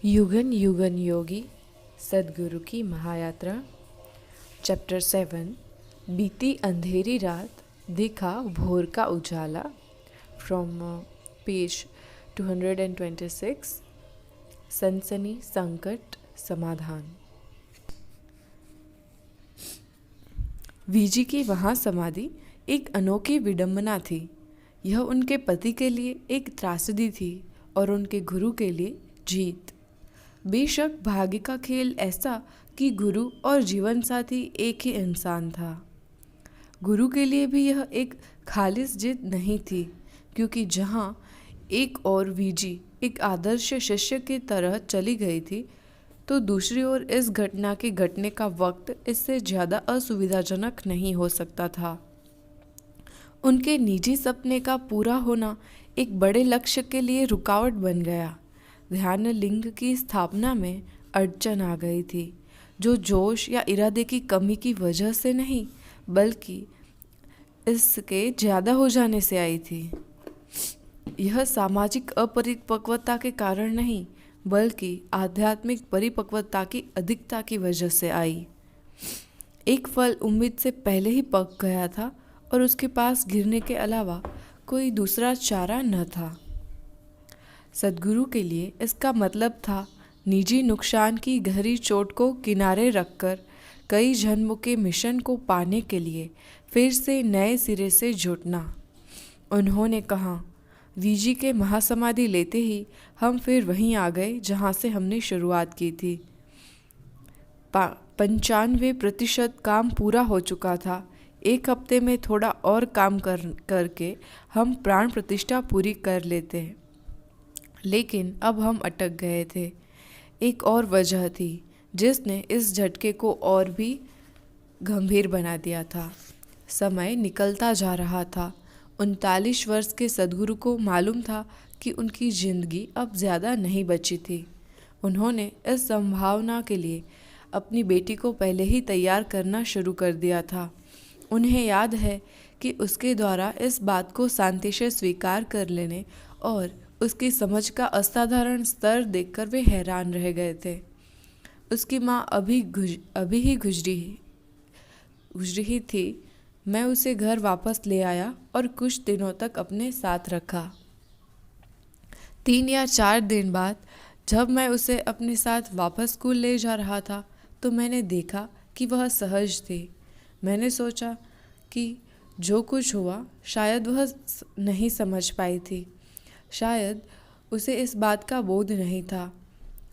युगन युगन योगी सद्गुरु की महायात्रा। चैप्टर 7। बीती अंधेरी रात दिखा भोर का उजाला। From page 226। सनसनी संकट समाधान। वीजी की महासमाधि एक अनोखी विडंबना थी। यह उनके पति के लिए एक त्रासदी थी और उनके गुरु के लिए जीत। बेशक भाग्य का खेल ऐसा कि गुरु और जीवन साथी एक ही इंसान था। गुरु के लिए भी यह एक खालिस जीत नहीं थी, क्योंकि जहाँ एक और वीजी एक आदर्श शिष्य की तरह चली गई थी, तो दूसरी ओर इस घटना के घटने का वक्त इससे ज़्यादा असुविधाजनक नहीं हो सकता था। उनके निजी सपने का पूरा होना एक बड़े लक्ष्य के लिए रुकावट बन गया। ध्यान लिंग की स्थापना में अड़चन आ गई थी, जो जोश या इरादे की कमी की वजह से नहीं, बल्कि इसके ज़्यादा हो जाने से आई थी। यह सामाजिक अपरिपक्वता के कारण नहीं, बल्कि आध्यात्मिक परिपक्वता की अधिकता की वजह से आई। एक फल उम्मीद से पहले ही पक गया था और उसके पास गिरने के अलावा कोई दूसरा चारा न था। सद्गुरु के लिए इसका मतलब था निजी नुकसान की गहरी चोट को किनारे रखकर कई जन्मों के मिशन को पाने के लिए फिर से नए सिरे से जुटना। उन्होंने कहा, वीजी के महासमाधि लेते ही हम फिर वहीं आ गए जहां से हमने शुरुआत की थी। 95% काम पूरा हो चुका था। एक हफ्ते में थोड़ा और काम करके हम प्राण प्रतिष्ठा पूरी कर लेते, लेकिन अब हम अटक गए थे। एक और वजह थी जिसने इस झटके को और भी गंभीर बना दिया था। समय निकलता जा रहा था। 39 वर्ष के सद्गुरु को मालूम था कि उनकी जिंदगी अब ज़्यादा नहीं बची थी। उन्होंने इस संभावना के लिए अपनी बेटी को पहले ही तैयार करना शुरू कर दिया था। उन्हें याद है कि उसके द्वारा इस बात को शांति से स्वीकार कर लेने और उसकी समझ का असाधारण स्तर देखकर वे हैरान रह गए थे। उसकी माँ अभी ही गुजरी ही थी। मैं उसे घर वापस ले आया और कुछ दिनों तक अपने साथ रखा। 3 या 4 दिन बाद जब मैं उसे अपने साथ वापस स्कूल ले जा रहा था, तो मैंने देखा कि वह सहज थी। मैंने सोचा कि जो कुछ हुआ शायद वह नहीं समझ पाई थी, शायद उसे इस बात का बोध नहीं था।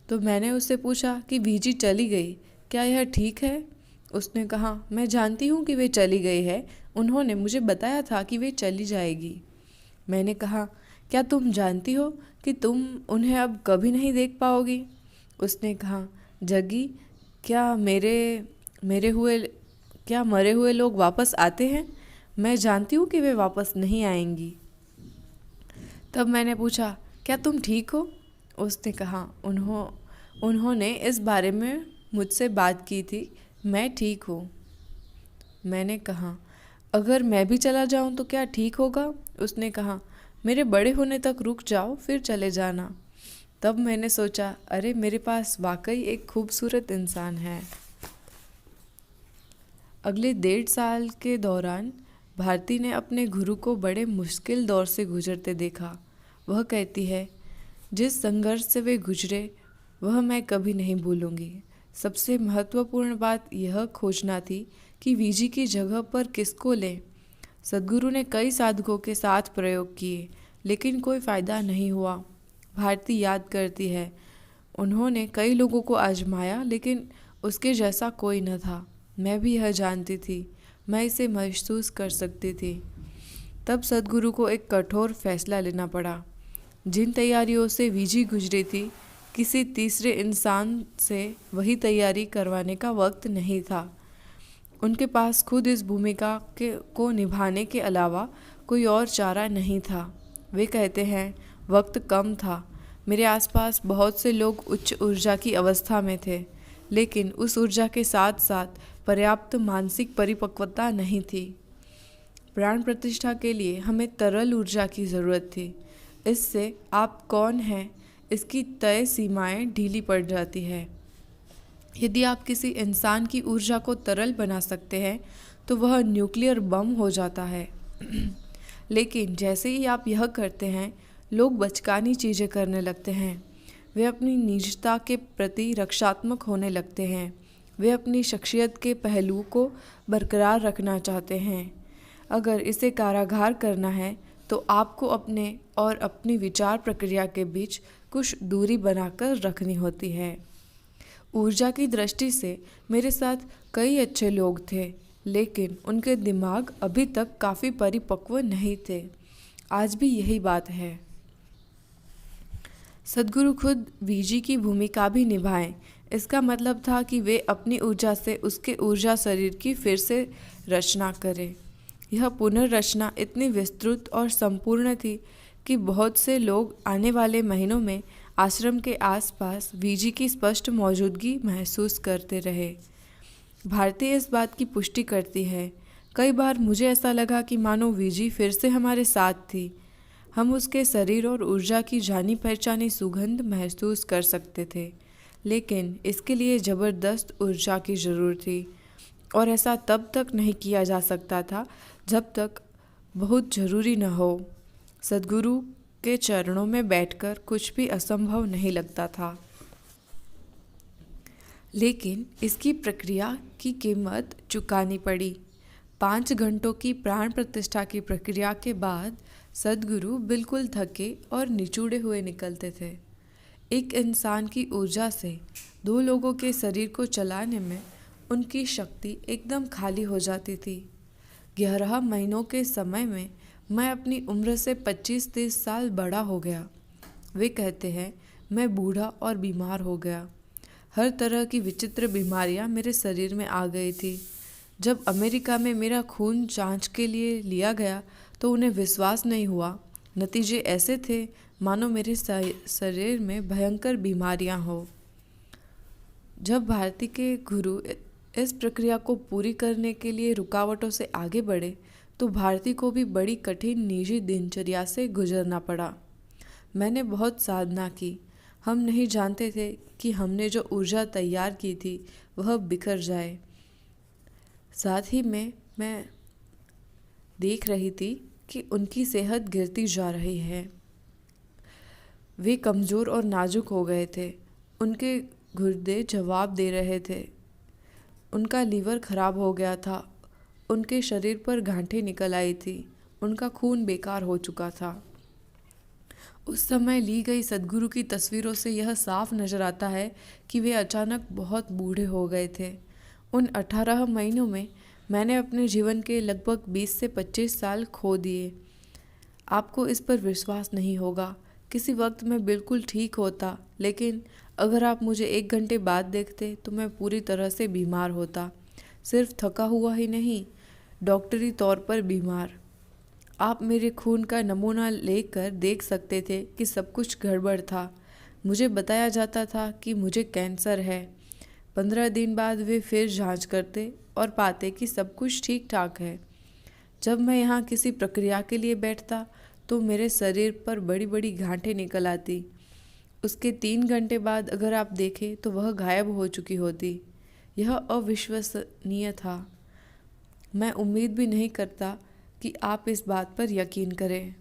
तो मैंने उससे पूछा कि वीजी चली गई, क्या यह ठीक है? उसने कहा, मैं जानती हूँ कि वे चली गई है। उन्होंने मुझे बताया था कि वे चली जाएगी। मैंने कहा, क्या तुम जानती हो कि तुम उन्हें अब कभी नहीं देख पाओगी? उसने कहा, जगी, क्या मरे हुए लोग वापस आते हैं? मैं जानती हूँ कि वे वापस नहीं आएंगी। तब मैंने पूछा, क्या तुम ठीक हो? उसने कहा, उन्होंने इस बारे में मुझसे बात की थी। मैं ठीक हूँ। मैंने कहा, अगर मैं भी चला जाऊँ तो क्या ठीक होगा? उसने कहा, मेरे बड़े होने तक रुक जाओ, फिर चले जाना। तब मैंने सोचा, अरे मेरे पास वाकई एक खूबसूरत इंसान है। अगले 1.5 साल के दौरान भारती ने अपने गुरु को बड़े मुश्किल दौर से गुजरते देखा। वह कहती है, जिस संघर्ष से वे गुजरे वह मैं कभी नहीं भूलूंगी। सबसे महत्वपूर्ण बात यह खोजना थी कि वीजी की जगह पर किसको लें। सद्गुरु ने कई साधकों के साथ प्रयोग किए, लेकिन कोई फ़ायदा नहीं हुआ। भारती याद करती है, उन्होंने कई लोगों को आजमाया, लेकिन उसके जैसा कोई न था। मैं भी यह जानती थी, मैं इसे महसूस कर सकती थी। तब सद्गुरु को एक कठोर फैसला लेना पड़ा। जिन तैयारियों से वीजी गुजरी थी, किसी तीसरे इंसान से वही तैयारी करवाने का वक्त नहीं था। उनके पास खुद इस भूमिका को निभाने के अलावा कोई और चारा नहीं था। वे कहते हैं, वक्त कम था। मेरे आसपास बहुत से लोग उच्च ऊर्जा की अवस्था में थे, लेकिन उस ऊर्जा के साथ साथ पर्याप्त मानसिक परिपक्वता नहीं थी। प्राण प्रतिष्ठा के लिए हमें तरल ऊर्जा की ज़रूरत थी। इससे आप कौन हैं, इसकी तय सीमाएं ढीली पड़ जाती है। यदि आप किसी इंसान की ऊर्जा को तरल बना सकते हैं तो वह न्यूक्लियर बम हो जाता है। लेकिन जैसे ही आप यह करते हैं, लोग बचकानी चीज़ें करने लगते हैं। वे अपनी निजता के प्रति रक्षात्मक होने लगते हैं। वे अपनी शख्सियत के पहलू को बरकरार रखना चाहते हैं। अगर इसे कारागार करना है तो आपको अपने और अपनी विचार प्रक्रिया के बीच कुछ दूरी बनाकर रखनी होती है। ऊर्जा की दृष्टि से मेरे साथ कई अच्छे लोग थे, लेकिन उनके दिमाग अभी तक काफ़ी परिपक्व नहीं थे। आज भी यही बात है। सद्गुरु खुद वीजी की भूमिका भी निभाएं। इसका मतलब था कि वे अपनी ऊर्जा से उसके ऊर्जा शरीर की फिर से रचना करें। यह पुनर्रचना इतनी विस्तृत और संपूर्ण थी कि बहुत से लोग आने वाले महीनों में आश्रम के आसपास वीजी की स्पष्ट मौजूदगी महसूस करते रहे। भारती इस बात की पुष्टि करती है। कई बार मुझे ऐसा लगा कि मानो वीजी फिर से हमारे साथ थी। हम उसके शरीर और ऊर्जा की जानी पहचानी सुगंध महसूस कर सकते थे, लेकिन इसके लिए ज़बरदस्त ऊर्जा की ज़रूरत थी और ऐसा तब तक नहीं किया जा सकता था जब तक बहुत ज़रूरी न हो। सद्गुरु के चरणों में बैठकर कुछ भी असंभव नहीं लगता था, लेकिन इसकी प्रक्रिया की कीमत चुकानी पड़ी। 5 घंटों की प्राण प्रतिष्ठा की प्रक्रिया के बाद सद्गुरु बिल्कुल थके और निचुड़े हुए निकलते थे। एक इंसान की ऊर्जा से 2 लोगों के शरीर को चलाने में उनकी शक्ति एकदम खाली हो जाती थी। 11 महीनों के समय में मैं अपनी उम्र से 25-30 साल बड़ा हो गया। वे कहते हैं मैं बूढ़ा और बीमार हो गया। हर तरह की विचित्र बीमारियां मेरे शरीर में आ गई थी। जब अमेरिका में मेरा खून जांच के लिए लिया गया तो उन्हें विश्वास नहीं हुआ। नतीजे ऐसे थे मानो मेरे शरीर में भयंकर बीमारियां हो। जब भारती के गुरु इस प्रक्रिया को पूरी करने के लिए रुकावटों से आगे बढ़े तो भारती को भी बड़ी कठिन निजी दिनचर्या से गुजरना पड़ा। मैंने बहुत साधना की। हम नहीं जानते थे कि हमने जो ऊर्जा तैयार की थी वह बिखर जाए। साथ ही में मैं देख रही थी कि उनकी सेहत गिरती जा रही है। वे कमज़ोर और नाजुक हो गए थे। उनके गुर्दे जवाब दे रहे थे। उनका लीवर खराब हो गया था। उनके शरीर पर गांठें निकल आई थी। उनका खून बेकार हो चुका था। उस समय ली गई सद्गुरु की तस्वीरों से यह साफ नज़र आता है कि वे अचानक बहुत बूढ़े हो गए थे। उन 18 महीनों में मैंने अपने जीवन के लगभग 20 से 25 साल खो दिए। आपको इस पर विश्वास नहीं होगा। किसी वक्त मैं बिल्कुल ठीक होता, लेकिन अगर आप मुझे 1 घंटे बाद देखते तो मैं पूरी तरह से बीमार होता। सिर्फ थका हुआ ही नहीं, डॉक्टरी तौर पर बीमार। आप मेरे खून का नमूना लेकर देख सकते थे कि सब कुछ गड़बड़ था। मुझे बताया जाता था कि मुझे कैंसर है। 15 दिन बाद वे फिर जांच करते और पाते कि सब कुछ ठीक ठाक है। जब मैं यहाँ किसी प्रक्रिया के लिए बैठता तो मेरे शरीर पर बड़ी बड़ी गांठें निकल आती। उसके 3 घंटे बाद अगर आप देखें तो वह गायब हो चुकी होती। यह अविश्वसनीय था। मैं उम्मीद भी नहीं करता कि आप इस बात पर यकीन करें।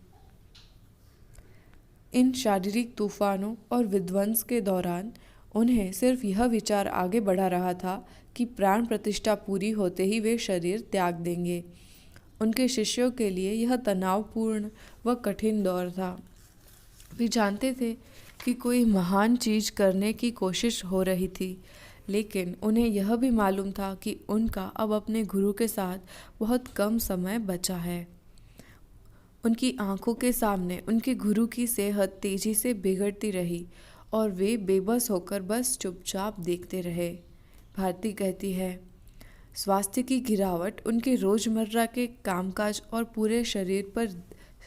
इन शारीरिक तूफानों और विध्वंस के दौरान उन्हें सिर्फ यह विचार आगे बढ़ा रहा था कि प्राण प्रतिष्ठा पूरी होते ही वे शरीर त्याग देंगे। उनके शिष्यों के लिए यह तनावपूर्ण व कठिन दौर था। वे जानते थे कि कोई महान चीज़ करने की कोशिश हो रही थी, लेकिन उन्हें यह भी मालूम था कि उनका अब अपने गुरु के साथ बहुत कम समय बचा है। उनकी आंखों के सामने उनके गुरु की सेहत तेजी से बिगड़ती रही और वे बेबस होकर बस चुपचाप देखते रहे। भारती कहती है, स्वास्थ्य की गिरावट उनके रोज़मर्रा के कामकाज और पूरे शरीर पर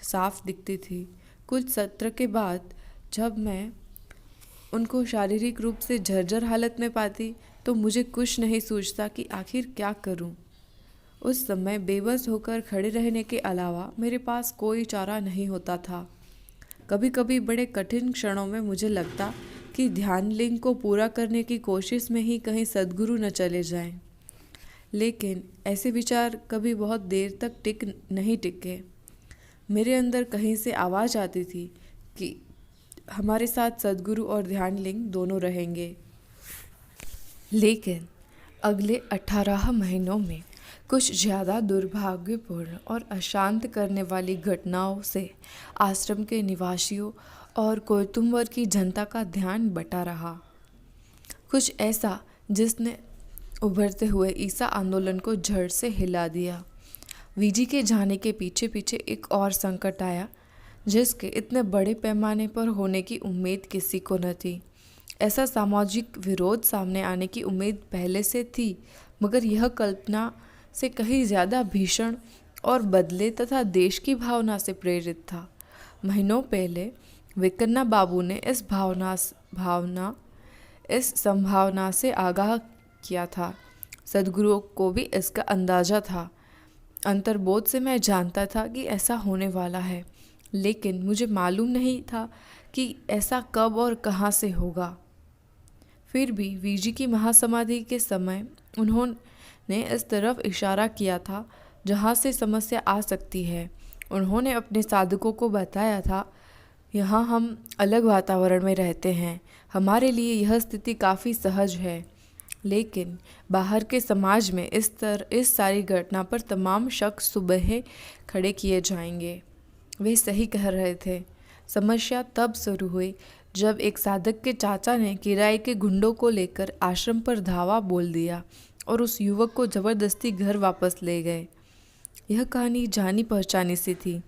साफ दिखती थी। कुछ सत्र के बाद जब मैं उनको शारीरिक रूप से झरझर हालत में पाती तो मुझे कुछ नहीं सूझता कि आखिर क्या करूं। उस समय बेबस होकर खड़े रहने के अलावा मेरे पास कोई चारा नहीं होता था। कभी कभी बड़े कठिन क्षणों में मुझे लगता कि ध्यान लिंग को पूरा करने की कोशिश में ही कहीं सद्गुरु न चले जाएं। लेकिन ऐसे विचार कभी बहुत देर तक नहीं टिके। मेरे अंदर कहीं से आवाज़ आती थी कि हमारे साथ सद्गुरु और ध्यान लिंग दोनों रहेंगे। लेकिन अगले 18 महीनों में कुछ ज़्यादा दुर्भाग्यपूर्ण और अशांत करने वाली घटनाओं से आश्रम के निवासियों और कोयतुम्बर की जनता का ध्यान बटा रहा। कुछ ऐसा जिसने उभरते हुए ईसा आंदोलन को जड़ से हिला दिया। वीजी के जाने के पीछे पीछे एक और संकट आया जिसके इतने बड़े पैमाने पर होने की उम्मीद किसी को न थी। ऐसा सामाजिक विरोध सामने आने की उम्मीद पहले से थी, मगर यह कल्पना से कहीं ज़्यादा भीषण और बदले तथा देश की भावना से प्रेरित था। महीनों पहले विकन्ना बाबू ने इस संभावना से आगाह किया था। सद्गुरुओं को भी इसका अंदाज़ा था। अंतर्बोध से मैं जानता था कि ऐसा होने वाला है, लेकिन मुझे मालूम नहीं था कि ऐसा कब और कहाँ से होगा। फिर भी वीजी की महासमाधि के समय उन्होंने इस तरफ इशारा किया था जहाँ से समस्या आ सकती है। उन्होंने अपने साधकों को बताया था, यहाँ हम अलग वातावरण में रहते हैं, हमारे लिए यह स्थिति काफ़ी सहज है। लेकिन बाहर के समाज में इस सारी घटना पर तमाम शक सुबह खड़े किए जाएंगे। वे सही कह रहे थे। समस्या तब शुरू हुई जब एक साधक के चाचा ने किराए के गुंडों को लेकर आश्रम पर धावा बोल दिया और उस युवक को ज़बरदस्ती घर वापस ले गए। यह कहानी जानी पहचानी सी थी।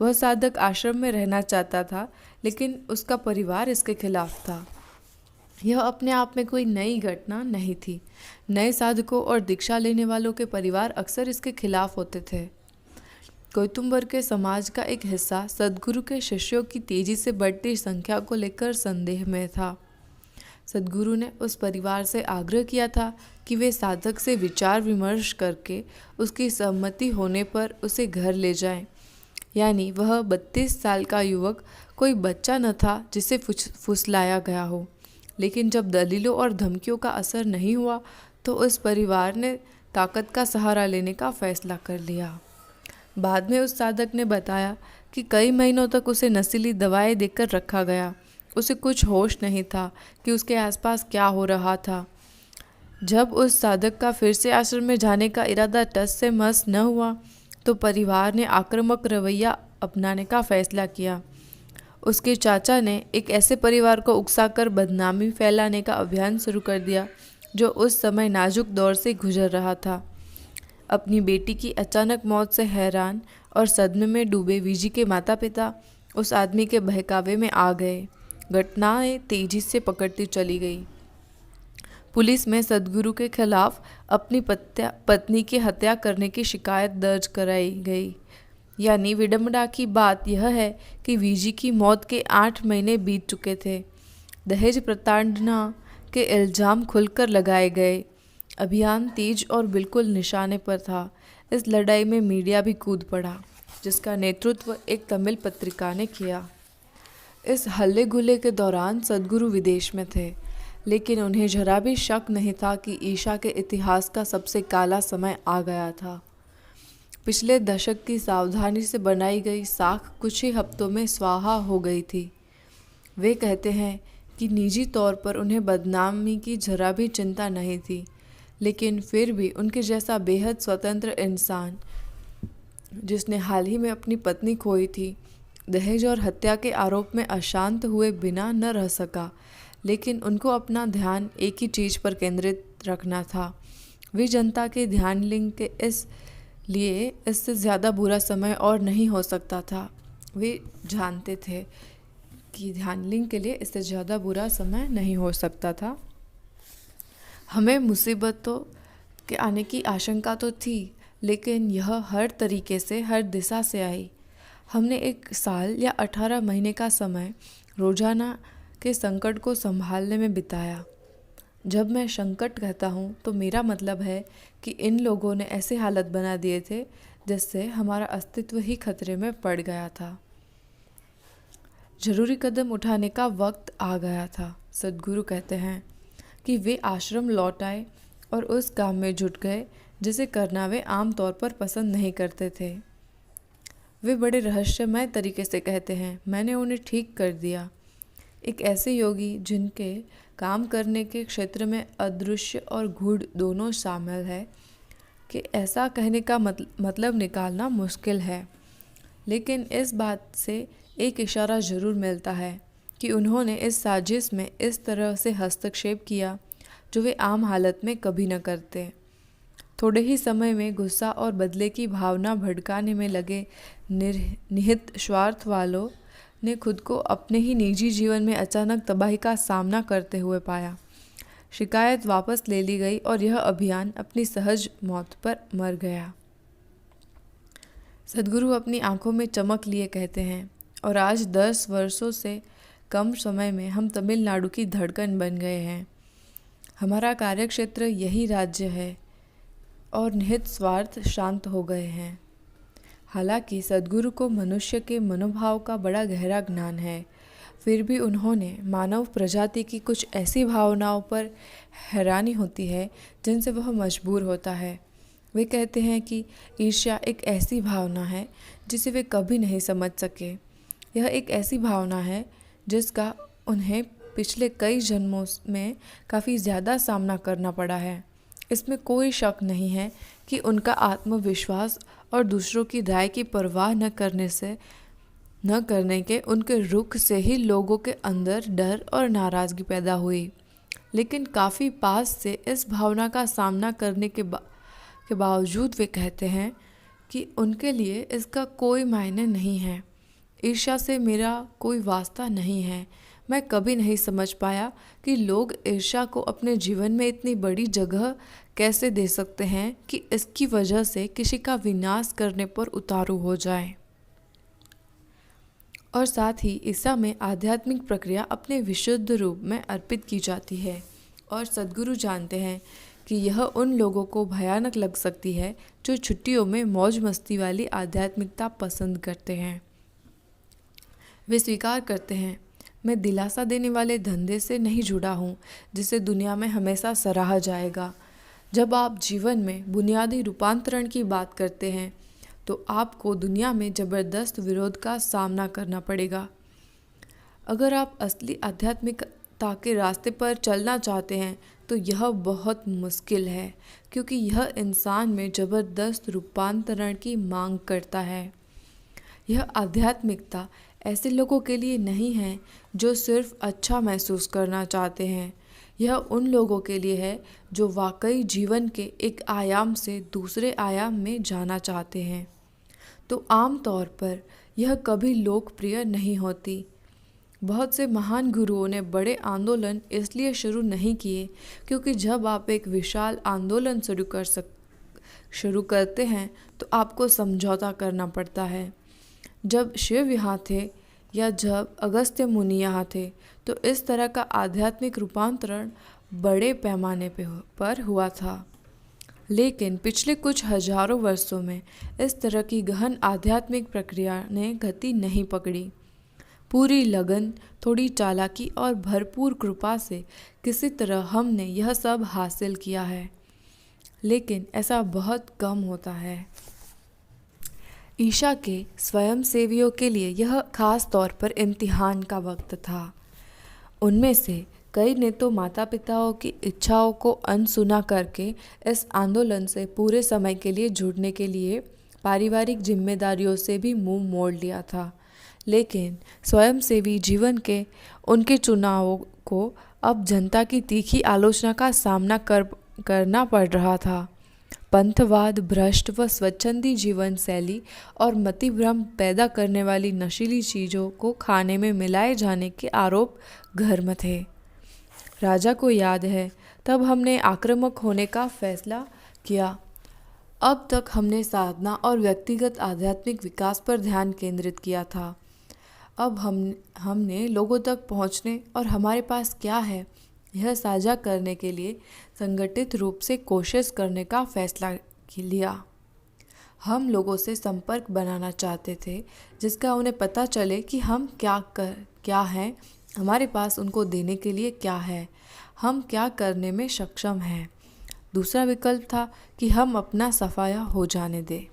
वह साधक आश्रम में रहना चाहता था, लेकिन उसका परिवार इसके खिलाफ था। यह अपने आप में कोई नई घटना नहीं थी। नए साधकों और दीक्षा लेने वालों के परिवार अक्सर इसके खिलाफ होते थे। कोयतुम्बर के समाज का एक हिस्सा सद्गुरु के शिष्यों की तेजी से बढ़ती संख्या को लेकर संदेह में था। सद्गुरु ने उस परिवार से आग्रह किया था कि वे साधक से विचार विमर्श करके उसकी सहमति होने पर उसे घर ले जाएं। यानी वह 32 साल का युवक कोई बच्चा न था जिसे फुसलाया गया हो। लेकिन जब दलीलों और धमकियों का असर नहीं हुआ तो उस परिवार ने ताकत का सहारा लेने का फैसला कर लिया। बाद में उस साधक ने बताया कि कई महीनों तक उसे नशीली दवाएं देकर रखा गया। उसे कुछ होश नहीं था कि उसके आसपास क्या हो रहा था। जब उस साधक का फिर से आश्रम में जाने का इरादा टस से मस न हुआ तो परिवार ने आक्रामक रवैया अपनाने का फैसला किया। उसके चाचा ने एक ऐसे परिवार को उकसाकर बदनामी फैलाने का अभियान शुरू कर दिया जो उस समय नाजुक दौर से गुजर रहा था। अपनी बेटी की अचानक मौत से हैरान और सदमे में डूबे वीजी के माता पिता उस आदमी के बहकावे में आ गए। घटनाएं तेजी से पकड़ती चली गई। पुलिस में सद्गुरु के खिलाफ अपनी पत्नी की हत्या करने की शिकायत दर्ज कराई गई। यानी विडंबना की बात यह है कि वीजी की मौत के 8 महीने बीत चुके थे। दहेज प्रताड़ना के इल्ज़ाम खुलकर लगाए गए। अभियान तेज और बिल्कुल निशाने पर था। इस लड़ाई में मीडिया भी कूद पड़ा, जिसका नेतृत्व एक तमिल पत्रिका ने किया। इस हल्ले गुल्ले के दौरान सद्गुरु विदेश में थे, लेकिन उन्हें जरा भी शक नहीं था कि ईशा के इतिहास का सबसे काला समय आ गया था। पिछले दशक की सावधानी से बनाई गई साख कुछ ही हफ्तों में स्वाहा हो गई थी। वे कहते हैं कि निजी तौर पर उन्हें बदनामी की जरा भी चिंता नहीं थी, लेकिन फिर भी उनके जैसा बेहद स्वतंत्र इंसान, जिसने हाल ही में अपनी पत्नी खोई थी, दहेज और हत्या के आरोप में अशांत हुए बिना न रह सका। लेकिन उनको अपना ध्यान एक ही चीज़ पर केंद्रित रखना था। वे जनता के ध्यान लिंग के लिए इससे ज़्यादा बुरा समय और नहीं हो सकता था। वे जानते थे कि ध्यान लिंग के लिए इससे ज़्यादा बुरा समय नहीं हो सकता था। हमें मुसीबतों के आने की आशंका तो थी, लेकिन यह हर तरीके से, हर दिशा से आई। हमने 1 साल या 18 महीने का समय रोजाना के संकट को संभालने में बिताया। जब मैं संकट कहता हूँ तो मेरा मतलब है कि इन लोगों ने ऐसे हालत बना दिए थे जिससे हमारा अस्तित्व ही खतरे में पड़ गया था। जरूरी कदम उठाने का वक्त आ गया था। सद्गुरु कहते हैं कि वे आश्रम लौट आए और उस काम में जुट गए जिसे करना वे आमतौर पर पसंद नहीं करते थे। वे बड़े रहस्यमय तरीके से कहते हैं, मैंने उन्हें ठीक कर दिया। एक ऐसे योगी जिनके काम करने के क्षेत्र में अदृश्य और गूढ़ दोनों शामिल है कि ऐसा कहने का मतलब निकालना मुश्किल है, लेकिन इस बात से एक इशारा ज़रूर मिलता है कि उन्होंने इस साजिश में इस तरह से हस्तक्षेप किया जो वे आम हालत में कभी न करते। थोड़े ही समय में गुस्सा और बदले की भावना भड़काने में लगे निहित स्वार्थ वालों ने खुद को अपने ही निजी जीवन में अचानक तबाही का सामना करते हुए पाया। शिकायत वापस ले ली गई और यह अभियान अपनी सहज मौत पर मर गया। सद्गुरु अपनी आंखों में चमक लिए कहते हैं, और आज 10 वर्षों से कम समय में हम तमिलनाडु की धड़कन बन गए हैं। हमारा कार्यक्षेत्र यही राज्य है और निहित स्वार्थ शांत हो गए हैं। हालांकि सद्गुरु को मनुष्य के मनोभाव का बड़ा गहरा ज्ञान है, फिर भी उन्होंने मानव प्रजाति की कुछ ऐसी भावनाओं पर हैरानी होती है जिनसे वह मजबूर होता है। वे कहते हैं कि ईर्ष्या एक ऐसी भावना है जिसे वे कभी नहीं समझ सके। यह एक ऐसी भावना है जिसका उन्हें पिछले कई जन्मों में काफ़ी ज़्यादा सामना करना पड़ा है। इसमें कोई शक नहीं है कि उनका आत्मविश्वास और दूसरों की राय की परवाह न करने के उनके रुख से ही लोगों के अंदर डर और नाराज़गी पैदा हुई। लेकिन काफ़ी पास से इस भावना का सामना करने के बावजूद वे कहते हैं कि उनके लिए इसका कोई मायने नहीं है। ईर्ष्या से मेरा कोई वास्ता नहीं है। मैं कभी नहीं समझ पाया कि लोग ईर्ष्या को अपने जीवन में इतनी बड़ी जगह कैसे दे सकते हैं कि इसकी वजह से किसी का विनाश करने पर उतारू हो जाए। और साथ ही ईसा में आध्यात्मिक प्रक्रिया अपने विशुद्ध रूप में अर्पित की जाती है। और सद्गुरु जानते हैं कि यह उन लोगों को भयानक लग सकती है जो छुट्टियों में मौज मस्ती वाली आध्यात्मिकता पसंद करते हैं। वे स्वीकार करते हैं, मैं दिलासा देने वाले धंधे से नहीं जुड़ा हूँ जिसे दुनिया में हमेशा सराहा जाएगा। जब आप जीवन में बुनियादी रूपांतरण की बात करते हैं तो आपको दुनिया में ज़बरदस्त विरोध का सामना करना पड़ेगा। अगर आप असली आध्यात्मिकता के रास्ते पर चलना चाहते हैं तो यह बहुत मुश्किल है, क्योंकि यह इंसान में ज़बरदस्त रूपांतरण की मांग करता है। यह आध्यात्मिकता ऐसे लोगों के लिए नहीं है जो सिर्फ अच्छा महसूस करना चाहते हैं। यह उन लोगों के लिए है जो वाकई जीवन के एक आयाम से दूसरे आयाम में जाना चाहते हैं। तो आम तौर पर यह कभी लोकप्रिय नहीं होती। बहुत से महान गुरुओं ने बड़े आंदोलन इसलिए शुरू नहीं किए क्योंकि जब आप एक विशाल आंदोलन शुरू करते हैं तो आपको समझौता करना पड़ता है। जब शिव यहाँ थे या जब अगस्त्य मुनि यहाँ थे तो इस तरह का आध्यात्मिक रूपांतरण बड़े पैमाने पर हुआ था। लेकिन पिछले कुछ हजारों वर्षों में इस तरह की गहन आध्यात्मिक प्रक्रिया ने गति नहीं पकड़ी। पूरी लगन, थोड़ी चालाकी और भरपूर कृपा से किसी तरह हमने यह सब हासिल किया है, लेकिन ऐसा बहुत कम होता है। ईशा के स्वयंसेवियों के लिए यह खास तौर पर इम्तिहान का वक्त था। उनमें से कई ने तो माता पिताओं की इच्छाओं को अनसुना करके इस आंदोलन से पूरे समय के लिए जुड़ने के लिए पारिवारिक जिम्मेदारियों से भी मुंह मोड़ लिया था। लेकिन स्वयंसेवी जीवन के उनके चुनावों को अब जनता की तीखी आलोचना का सामना करना पड़ रहा था। पंथवाद, भ्रष्ट व स्वच्छंदी जीवन शैली और मतिभ्रम पैदा करने वाली नशीली चीज़ों को खाने में मिलाए जाने के आरोप घर में थे। राजा को याद है, तब हमने आक्रामक होने का फैसला किया। अब तक हमने साधना और व्यक्तिगत आध्यात्मिक विकास पर ध्यान केंद्रित किया था। अब हमने लोगों तक पहुंचने और हमारे पास क्या है यह साझा करने के लिए संगठित रूप से कोशिश करने का फैसला लिया। हम लोगों से संपर्क बनाना चाहते थे जिसका उन्हें पता चले कि हम क्या क्या हैं, हमारे पास उनको देने के लिए क्या है, हम क्या करने में सक्षम हैं। दूसरा विकल्प था कि हम अपना सफाया हो जाने दें।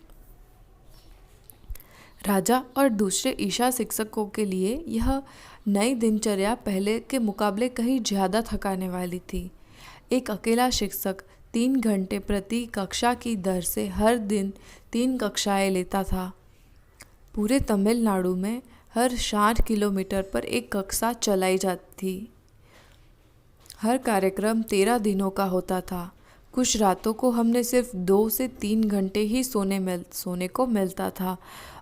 राजा और दूसरे ईशा शिक्षकों के लिए यह नई दिनचर्या पहले के मुकाबले कहीं ज़्यादा थकाने वाली थी। एक अकेला शिक्षक 3 घंटे प्रति कक्षा की दर से हर दिन 3 कक्षाएं लेता था। पूरे तमिलनाडु में हर 60 किलोमीटर पर एक कक्षा चलाई जाती थी। हर कार्यक्रम 13 दिनों का होता था। कुछ रातों को हमने सिर्फ 2 से 3 घंटे ही सोने को मिलता था,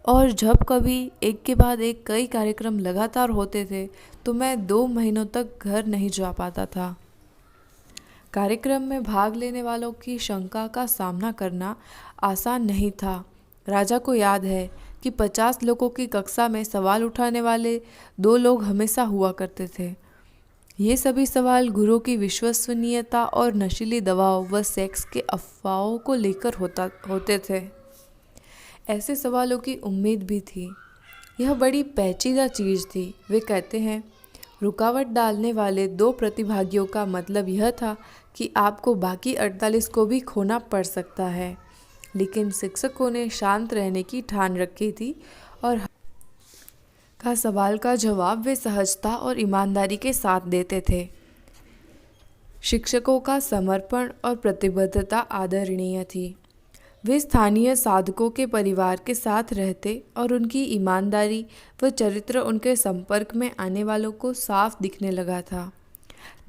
और जब कभी एक के बाद एक कई कार्यक्रम लगातार होते थे तो मैं 2 महीनों तक घर नहीं जा पाता था। कार्यक्रम में भाग लेने वालों की शंका का सामना करना आसान नहीं था। राजा को याद है कि 50 लोगों की कक्षा में सवाल उठाने वाले 2 लोग हमेशा हुआ करते थे। ये सभी सवाल गुरु की विश्वसनीयता और नशीली दवाओं व सेक्स के अफवाहों को लेकर होते थे। ऐसे सवालों की उम्मीद भी थी। यह बड़ी पेचीदा चीज़ थी। वे कहते हैं, रुकावट डालने वाले 2 प्रतिभागियों का मतलब यह था कि आपको बाकी 48 को भी खोना पड़ सकता है। लेकिन शिक्षकों ने शांत रहने की ठान रखी थी और का सवाल का जवाब वे सहजता और ईमानदारी के साथ देते थे। शिक्षकों का समर्पण और प्रतिबद्धता आदरणीय थी। वे स्थानीय साधकों के परिवार के साथ रहते और उनकी ईमानदारी व चरित्र उनके संपर्क में आने वालों को साफ दिखने लगा था।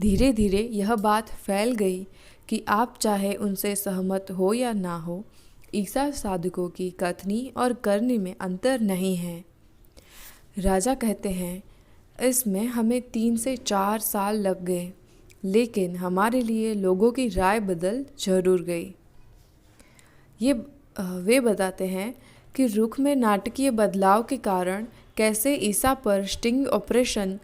धीरे धीरे यह बात फैल गई कि आप चाहे उनसे सहमत हो या ना हो, ईसा साधकों की कथनी और करनी में अंतर नहीं है। राजा कहते हैं, इसमें हमें 3 से 4 साल लग गए, लेकिन हमारे लिए लोगों की राय बदल जरूर गई। वे बताते हैं कि रुख में नाटकीय बदलाव के कारण कैसे ईसा पर स्टिंग ऑपरेशन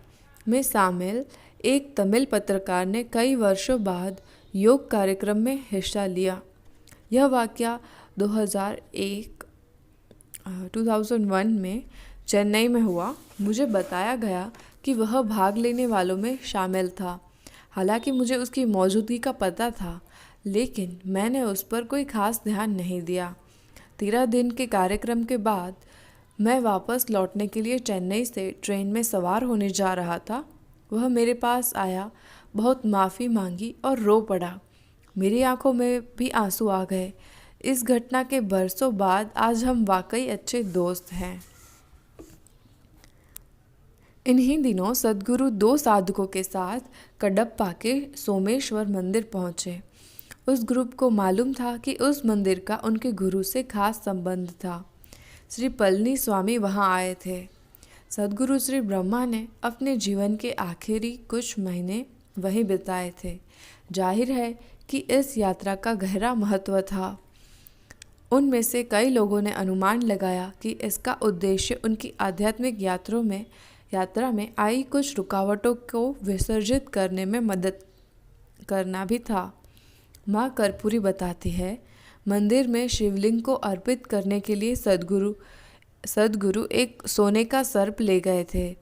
में शामिल एक तमिल पत्रकार ने कई वर्षों बाद योग कार्यक्रम में हिस्सा लिया। यह वाकया 2001 में चेन्नई में हुआ। मुझे बताया गया कि वह भाग लेने वालों में शामिल था। हालांकि मुझे उसकी मौजूदगी का पता था, लेकिन मैंने उस पर कोई खास ध्यान नहीं दिया। 13 दिन के कार्यक्रम के बाद मैं वापस लौटने के लिए चेन्नई से ट्रेन में सवार होने जा रहा था। वह मेरे पास आया, बहुत माफ़ी मांगी और रो पड़ा। मेरी आंखों में भी आंसू आ गए। इस घटना के बरसों बाद आज हम वाकई अच्छे दोस्त हैं। इन्हीं दिनों सद्गुरु 2 साधकों के साथ कडप्पा के सोमेश्वर मंदिर पहुँचे। उस ग्रुप को मालूम था कि उस मंदिर का उनके गुरु से खास संबंध था। श्री पलनी स्वामी वहां आए थे। सद्गुरु श्री ब्रह्मा ने अपने जीवन के आखिरी कुछ महीने वहीं बिताए थे। जाहिर है कि इस यात्रा का गहरा महत्व था। उनमें से कई लोगों ने अनुमान लगाया कि इसका उद्देश्य उनकी आध्यात्मिक यात्रा में आई कुछ रुकावटों को विसर्जित करने में मदद करना भी था। माँ कर्पूरी बताती है, मंदिर में शिवलिंग को अर्पित करने के लिए सद्गुरु एक सोने का सर्प ले गए थे।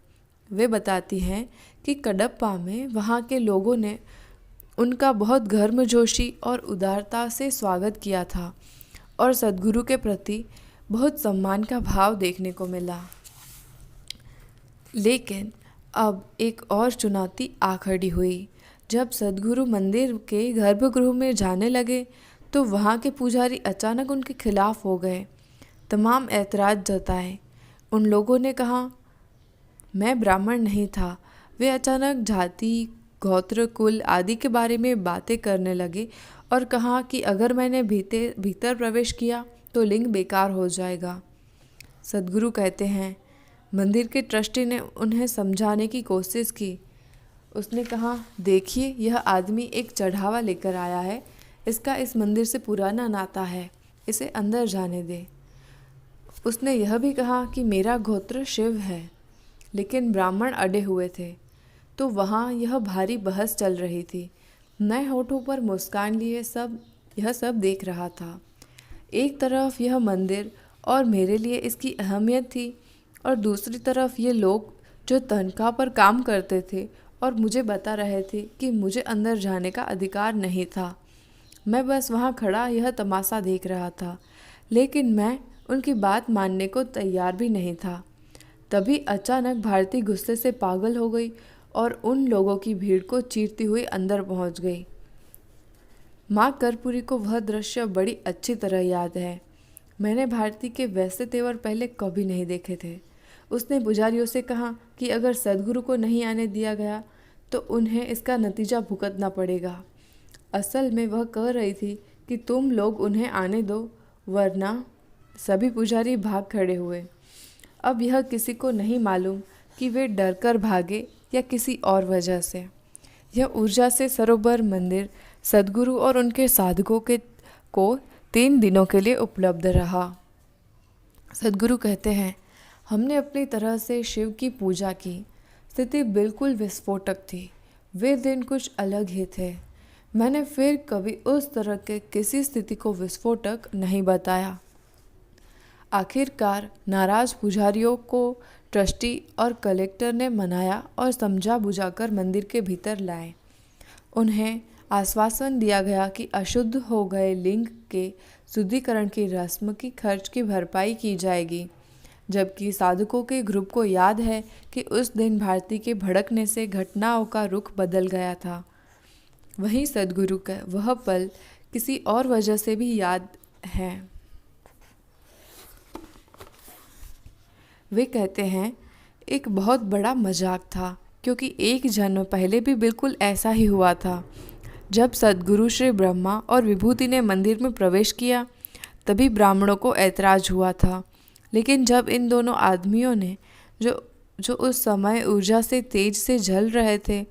वे बताती हैं कि कडप्पा में वहाँ के लोगों ने उनका बहुत गर्मजोशी और उदारता से स्वागत किया था और सद्गुरु के प्रति बहुत सम्मान का भाव देखने को मिला। लेकिन अब एक और चुनौती आ खड़ी हुई। जब सद्गुरु मंदिर के गर्भगृह में जाने लगे तो वहाँ के पुजारी अचानक उनके खिलाफ हो गए। तमाम ऐतराज़ जताए। उन लोगों ने कहा, मैं ब्राह्मण नहीं था। वे अचानक जाति, गोत्र, कुल आदि के बारे में बातें करने लगे और कहा कि अगर मैंने भीतर प्रवेश किया तो लिंग बेकार हो जाएगा। सद्गुरु कहते हैं, मंदिर के ट्रस्टी ने उन्हें समझाने की कोशिश की। उसने कहा, देखिए, यह आदमी एक चढ़ावा लेकर आया है। इसका इस मंदिर से पुराना नाता है, इसे अंदर जाने दे। उसने यह भी कहा कि मेरा गोत्र शिव है, लेकिन ब्राह्मण अड़े हुए थे। तो वहाँ यह भारी बहस चल रही थी। मैं होठों पर मुस्कान लिए यह सब देख रहा था। एक तरफ यह मंदिर और मेरे लिए इसकी अहमियत थी, और दूसरी तरफ ये लोग जो तनख्वाह पर काम करते थे और मुझे बता रहे थे कि मुझे अंदर जाने का अधिकार नहीं था। मैं बस वहाँ खड़ा यह तमाशा देख रहा था, लेकिन मैं उनकी बात मानने को तैयार भी नहीं था। तभी अचानक भारती गुस्से से पागल हो गई और उन लोगों की भीड़ को चीरती हुई अंदर पहुंच गई। माँ कर्पूरी को वह दृश्य बड़ी अच्छी तरह याद है। मैंने भारती के वैसे तेवर पहले कभी नहीं देखे थे। उसने पुजारियों से कहा कि अगर सद्गुरु को नहीं आने दिया गया तो उन्हें इसका नतीजा भुगतना पड़ेगा। असल में वह कह रही थी कि तुम लोग उन्हें आने दो, वरना। सभी पुजारी भाग खड़े हुए। अब यह किसी को नहीं मालूम कि वे डरकर भागे या किसी और वजह से। यह ऊर्जा से सरोवर मंदिर सद्गुरु और उनके साधकों को 3 दिनों के लिए उपलब्ध रहा। सद्गुरु कहते हैं, हमने अपनी तरह से शिव की पूजा की। स्थिति बिल्कुल विस्फोटक थी। वे दिन कुछ अलग ही थे। मैंने फिर कभी उस तरह के किसी स्थिति को विस्फोटक नहीं बताया। आखिरकार नाराज पुजारियों को ट्रस्टी और कलेक्टर ने मनाया और समझा बुझाकर मंदिर के भीतर लाए। उन्हें आश्वासन दिया गया कि अशुद्ध हो गए लिंग के शुद्धिकरण की रस्म की खर्च की भरपाई की जाएगी। जबकि साधकों के ग्रुप को याद है कि उस दिन भारती के भड़कने से घटनाओं का रुख बदल गया था। वहीं सद्गुरु का वह पल किसी और वजह से भी याद है। वे कहते हैं, एक बहुत बड़ा मजाक था, क्योंकि एक जन्म पहले भी बिल्कुल ऐसा ही हुआ था। जब सद्गुरु श्री ब्रह्मा और विभूति ने मंदिर में प्रवेश किया, तभी ब्राह्मणों को ऐतराज हुआ था। लेकिन जब इन दोनों आदमियों ने जो उस समय ऊर्जा से तेज से जल रहे थे,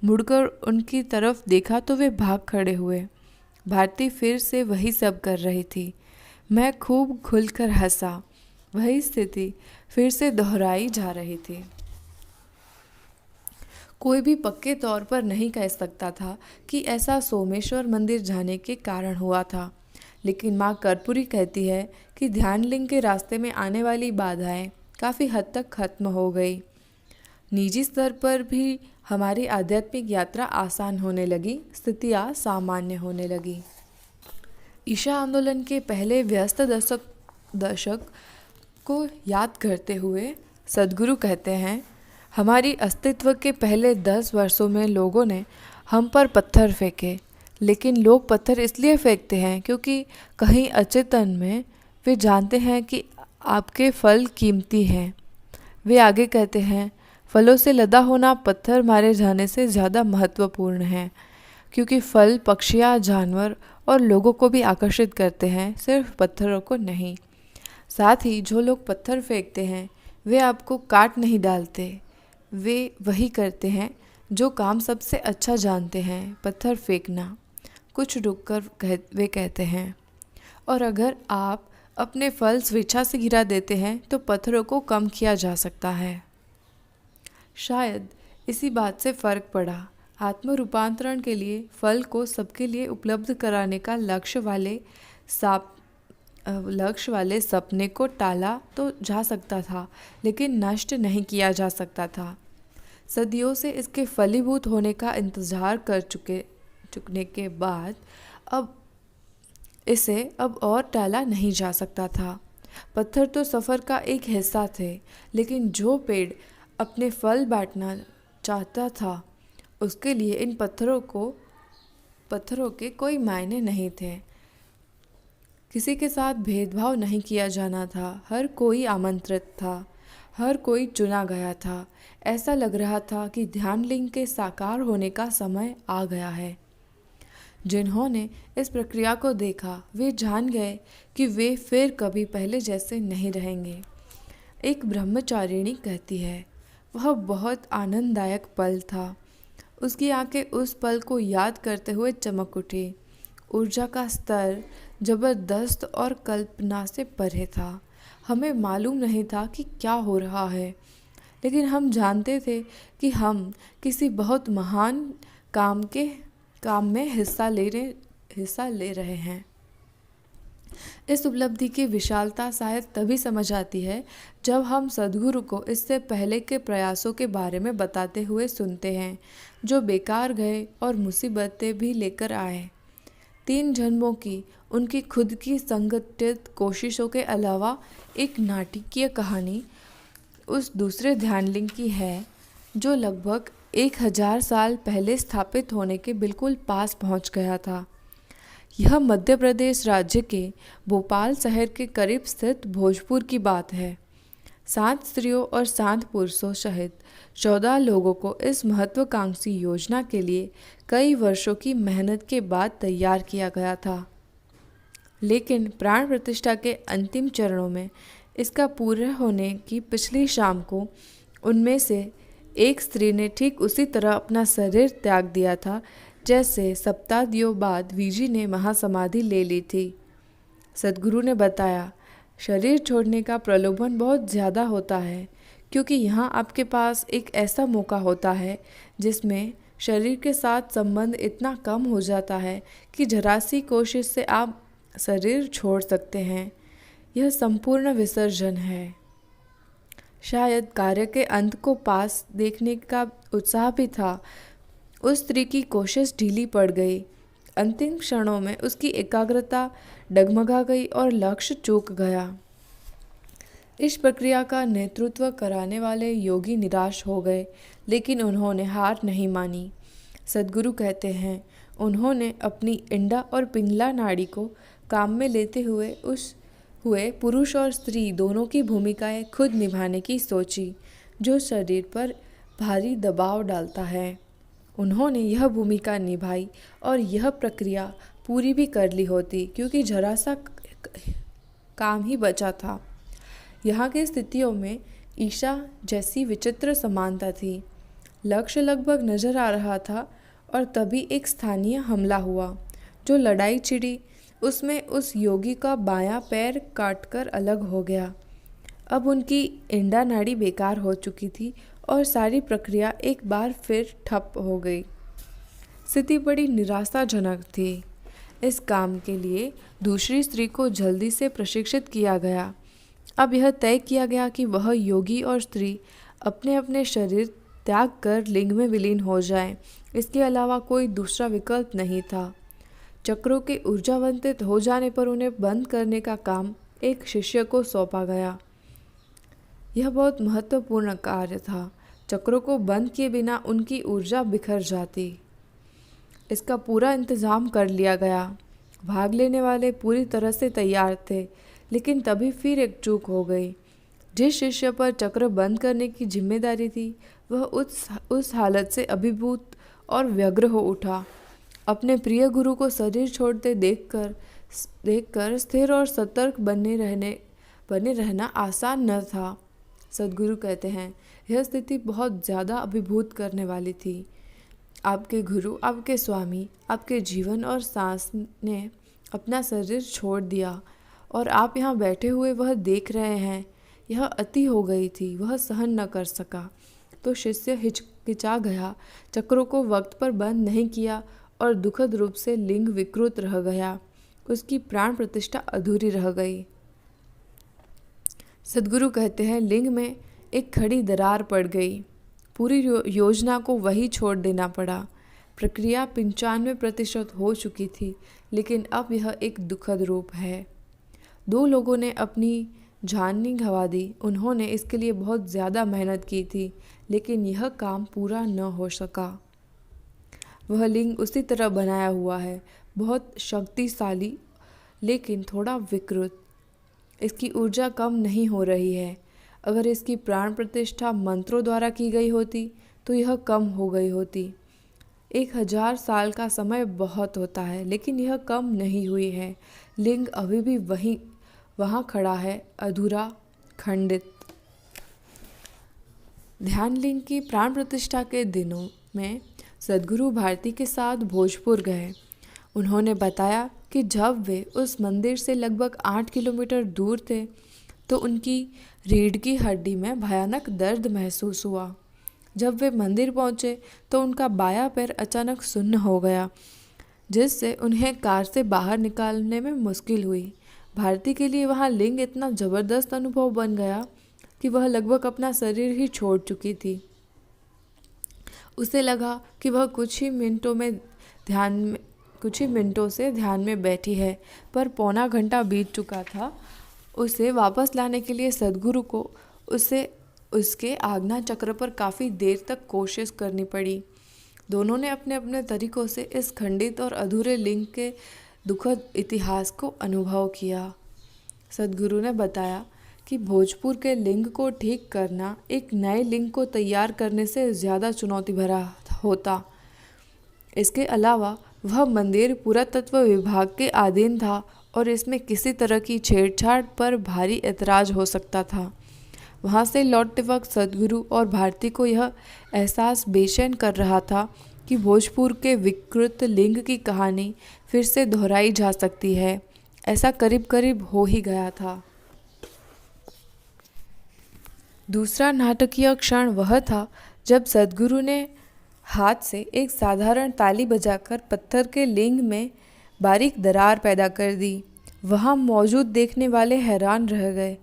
मुड़कर उनकी तरफ देखा तो वे भाग खड़े हुए। भारती फिर से वही सब कर रही थी। मैं खूब खुलकर हंसा। वही स्थिति फिर से दोहराई जा रही थी। कोई भी पक्के तौर पर नहीं कह सकता था कि ऐसा सोमेश्वर मंदिर जाने के कारण हुआ था, लेकिन माँ कर्पूरी कहती है कि ध्यानलिंग के रास्ते में आने वाली बाधाएं काफ़ी हद तक खत्म हो गई। निजी स्तर पर भी हमारी आध्यात्मिक यात्रा आसान होने लगी, स्थितियाँ सामान्य होने लगी। ईशा आंदोलन के पहले व्यस्त दशक को याद करते हुए सद्गुरु कहते हैं, हमारी अस्तित्व के पहले 10 वर्षों में लोगों ने हम पर पत्थर फेंके, लेकिन लोग पत्थर इसलिए फेंकते हैं क्योंकि कहीं अचेतन में वे जानते हैं कि आपके फल कीमती हैं। वे आगे कहते हैं, फलों से लदा होना पत्थर मारे जाने से ज़्यादा महत्वपूर्ण है, क्योंकि फल पक्षियाँ, जानवर और लोगों को भी आकर्षित करते हैं, सिर्फ पत्थरों को नहीं। साथ ही जो लोग पत्थर फेंकते हैं वे आपको काट नहीं डालते, वे वही करते हैं जो काम सबसे अच्छा जानते हैं, पत्थर फेंकना। कुछ रुककर वे कहते हैं, और अगर आप अपने फल स्वेच्छा से गिरा देते हैं तो पत्थरों को कम किया जा सकता है। शायद इसी बात से फर्क पड़ा। आत्म रूपांतरण के लिए फल को सबके लिए उपलब्ध कराने का लक्ष्य वाले सपने को टाला तो जा सकता था, लेकिन नष्ट नहीं किया जा सकता था। सदियों से इसके फलीभूत होने का इंतजार कर चुकने के बाद अब और टाला नहीं जा सकता था। पत्थर तो सफ़र का एक हिस्सा थे, लेकिन जो पेड़ अपने फल बांटना चाहता था उसके लिए इन पत्थरों के कोई मायने नहीं थे। किसी के साथ भेदभाव नहीं किया जाना था, हर कोई आमंत्रित था, हर कोई चुना गया था। ऐसा लग रहा था कि ध्यानलिंग के साकार होने का समय आ गया है। जिन्होंने इस प्रक्रिया को देखा वे जान गए कि वे फिर कभी पहले जैसे नहीं रहेंगे। एक ब्रह्मचारिणी कहती है, वह बहुत आनंददायक पल था। उसकी आंखें उस पल को याद करते हुए चमक उठी। ऊर्जा का स्तर जबरदस्त और कल्पना से परे था। हमें मालूम नहीं था कि क्या हो रहा है, लेकिन हम जानते थे कि हम किसी बहुत महान काम में हिस्सा ले रहे हैं। इस उपलब्धि की विशालता शायद तभी समझ आती है जब हम सद्गुरु को इससे पहले के प्रयासों के बारे में बताते हुए सुनते हैं, जो बेकार गए और मुसीबतें भी लेकर आए। 3 जन्मों की उनकी खुद की संगठित कोशिशों के अलावा एक नाटकीय कहानी उस दूसरे ध्यानलिंग की है, जो लगभग 1000 साल पहले स्थापित होने के बिल्कुल पास पहुंच गया था। यह मध्य प्रदेश राज्य के भोपाल शहर के करीब स्थित भोजपुर की बात है। 7 स्त्रियों और 7 पुरुषों सहित 14 लोगों को इस महत्वाकांक्षी योजना के लिए कई वर्षों की मेहनत के बाद तैयार किया गया था। लेकिन प्राण प्रतिष्ठा के अंतिम चरणों में इसका पूरा होने की पिछली शाम को उनमें से एक स्त्री ने ठीक उसी तरह अपना शरीर त्याग दिया था जैसे सप्ताहदियों बाद वीजी ने महासमाधि ले ली थी। सद्गुरु ने बताया, शरीर छोड़ने का प्रलोभन बहुत ज़्यादा होता है, क्योंकि यहाँ आपके पास एक ऐसा मौका होता है जिसमें शरीर के साथ संबंध इतना कम हो जाता है कि जरा सी कोशिश से आप शरीर छोड़ सकते हैं। यह संपूर्ण विसर्जन है। शायद कार्य के अंत को पास देखने का उत्साह भी था। उस स्त्री की कोशिश ढीली पड़ गई। अंतिम क्षणों में उसकी एकाग्रता डगमगा गई और लक्ष्य चूक गया। इस प्रक्रिया का नेतृत्व कराने वाले योगी निराश हो गए, लेकिन उन्होंने हार नहीं मानी। सद्गुरु कहते हैं, उन्होंने अपनी इंडा और पिंगला नाड़ी को काम में लेते हुए पुरुष और स्त्री दोनों की भूमिकाएं खुद निभाने की सोची, जो शरीर पर भारी दबाव डालता है। उन्होंने यह भूमिका निभाई और यह प्रक्रिया पूरी भी कर ली होती, क्योंकि जरा सा काम ही बचा था। यहाँ की स्थितियों में ईशा जैसी विचित्र समानता थी। लक्ष्य लगभग नजर आ रहा था और तभी एक स्थानीय हमला हुआ। जो लड़ाई छिड़ी उसमें उस योगी का बायां पैर काटकर अलग हो गया। अब उनकी इंडा नाड़ी बेकार हो चुकी थी और सारी प्रक्रिया एक बार फिर ठप हो गई। स्थिति बड़ी निराशाजनक थी। इस काम के लिए दूसरी स्त्री को जल्दी से प्रशिक्षित किया गया। अब यह तय किया गया कि वह योगी और स्त्री अपने अपने शरीर त्याग कर लिंग में विलीन हो जाएं। इसके अलावा कोई दूसरा विकल्प नहीं था। चक्रों के ऊर्जावंतित हो जाने पर उन्हें बंद करने का काम एक शिष्य को सौंपा गया। यह बहुत महत्वपूर्ण कार्य था। चक्रों को बंद किए बिना उनकी ऊर्जा बिखर जाती। इसका पूरा इंतजाम कर लिया गया। भाग लेने वाले पूरी तरह से तैयार थे, लेकिन तभी फिर एक चूक हो गई। जिस शिष्य पर चक्र बंद करने की जिम्मेदारी थी, वह उस हालत से अभिभूत और व्यग्र हो उठा। अपने प्रिय गुरु को शरीर छोड़ते देखकर स्थिर और सतर्क बने रहना आसान न था। सद्गुरु कहते हैं, यह स्थिति बहुत ज़्यादा अभिभूत करने वाली थी। आपके गुरु, आपके स्वामी, आपके जीवन और सांस ने अपना शरीर छोड़ दिया और आप यहाँ बैठे हुए वह देख रहे हैं। यह अति हो गई थी, वह सहन न कर सका। तो शिष्य हिचकिचा गया, चक्रों को वक्त पर बंद नहीं किया और दुखद रूप से लिंग विकृत रह गया। उसकी प्राण प्रतिष्ठा अधूरी रह गई। सद्गुरु कहते हैं, लिंग में एक खड़ी दरार पड़ गई। पूरी योजना को वही छोड़ देना पड़ा। प्रक्रिया 95% हो चुकी थी, लेकिन अब यह एक दुखद रूप है। 2 लोगों ने अपनी जान गंवा दी। उन्होंने इसके लिए बहुत ज़्यादा मेहनत की थी, लेकिन यह काम पूरा न हो सका। वह लिंग उसी तरह बनाया हुआ है, बहुत शक्तिशाली लेकिन थोड़ा विकृत। इसकी ऊर्जा कम नहीं हो रही है। अगर इसकी प्राण प्रतिष्ठा मंत्रों द्वारा की गई होती तो यह कम हो गई होती। 1000 साल का समय बहुत होता है, लेकिन यह कम नहीं हुई है। लिंग अभी भी वहाँ खड़ा है, अधूरा, खंडित। ध्यान लिंग की प्राण प्रतिष्ठा के दिनों में सद्गुरु भारती के साथ भोजपुर गए। उन्होंने बताया कि जब वे उस मंदिर से लगभग 8 किलोमीटर दूर थे तो उनकी रीढ़ की हड्डी में भयानक दर्द महसूस हुआ। जब वे मंदिर पहुंचे तो उनका बायां पैर अचानक सुन्न हो गया, जिससे उन्हें कार से बाहर निकालने में मुश्किल हुई। भारती के लिए वहाँ लिंग इतना ज़बरदस्त अनुभव बन गया कि वह लगभग अपना शरीर ही छोड़ चुकी थी। उसे लगा कि वह कुछ ही मिनटों से ध्यान में बैठी है, पर पौना घंटा बीत चुका था। उसे वापस लाने के लिए सद्गुरु को उसके आज्ञा चक्र पर काफ़ी देर तक कोशिश करनी पड़ी। दोनों ने अपने अपने तरीकों से इस खंडित और अधूरे लिंग के दुखद इतिहास को अनुभव किया। सद्गुरु ने बताया कि भोजपुर के लिंग को ठीक करना एक नए लिंग को तैयार करने से ज़्यादा चुनौती भरा होता। इसके अलावा वह मंदिर पुरातत्व विभाग के अधीन था और इसमें किसी तरह की छेड़छाड़ पर भारी ऐतराज़ हो सकता था। वहाँ से लौटते वक्त सद्गुरु और भारती को यह एहसास बेचैन कर रहा था कि भोजपुर के विकृत लिंग की कहानी फिर से दोहराई जा सकती है। ऐसा करीब करीब हो ही गया था। दूसरा नाटकीय क्षण वह था जब सद्गुरु ने हाथ से एक साधारण ताली बजाकर पत्थर के लिंग में बारीक दरार पैदा कर दी। वहाँ मौजूद देखने वाले हैरान रह गए।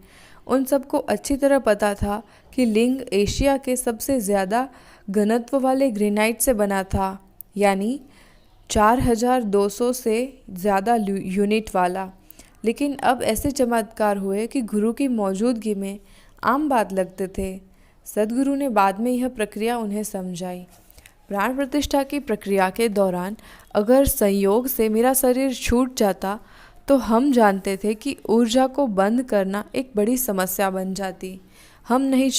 उन सबको अच्छी तरह पता था कि लिंग एशिया के सबसे ज़्यादा घनत्व वाले ग्रेनाइट से बना था, यानी 4200 से ज़्यादा यूनिट वाला। लेकिन अब ऐसे चमत्कार हुए कि गुरु की मौजूदगी में आम बात लगते थे। सद्गुरु ने बाद में यह प्रक्रिया उन्हें समझाई। प्राण प्रतिष्ठा की प्रक्रिया के दौरान अगर संयोग से मेरा शरीर छूट जाता तो हम जानते थे कि ऊर्जा को बंद करना एक बड़ी समस्या बन जाती। हम नहीं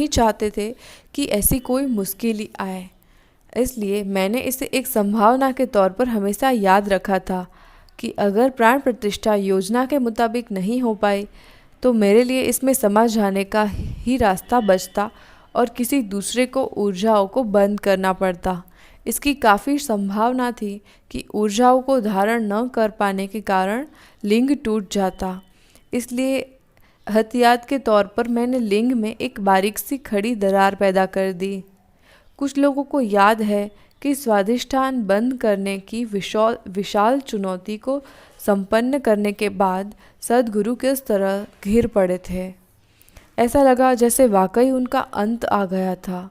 चाहते थे कि ऐसी कोई मुश्किल आए, इसलिए मैंने इसे एक संभावना के तौर पर हमेशा याद रखा था कि अगर प्राण प्रतिष्ठा योजना के मुताबिक नहीं हो पाई तो मेरे लिए इसमें समझ जाने का ही रास्ता बचता और किसी दूसरे को ऊर्जाओं को बंद करना पड़ता। इसकी काफ़ी संभावना थी कि ऊर्जाओं को धारण न कर पाने के कारण लिंग टूट जाता। इसलिए एहतियात के तौर पर मैंने लिंग में एक बारीक सी खड़ी दरार पैदा कर दी। कुछ लोगों को याद है कि स्वादिष्ठान बंद करने की विशाल चुनौती को संपन्न करने के बाद सद्गुरु किस तरह घिर पड़े थे। ऐसा लगा जैसे वाकई उनका अंत आ गया था।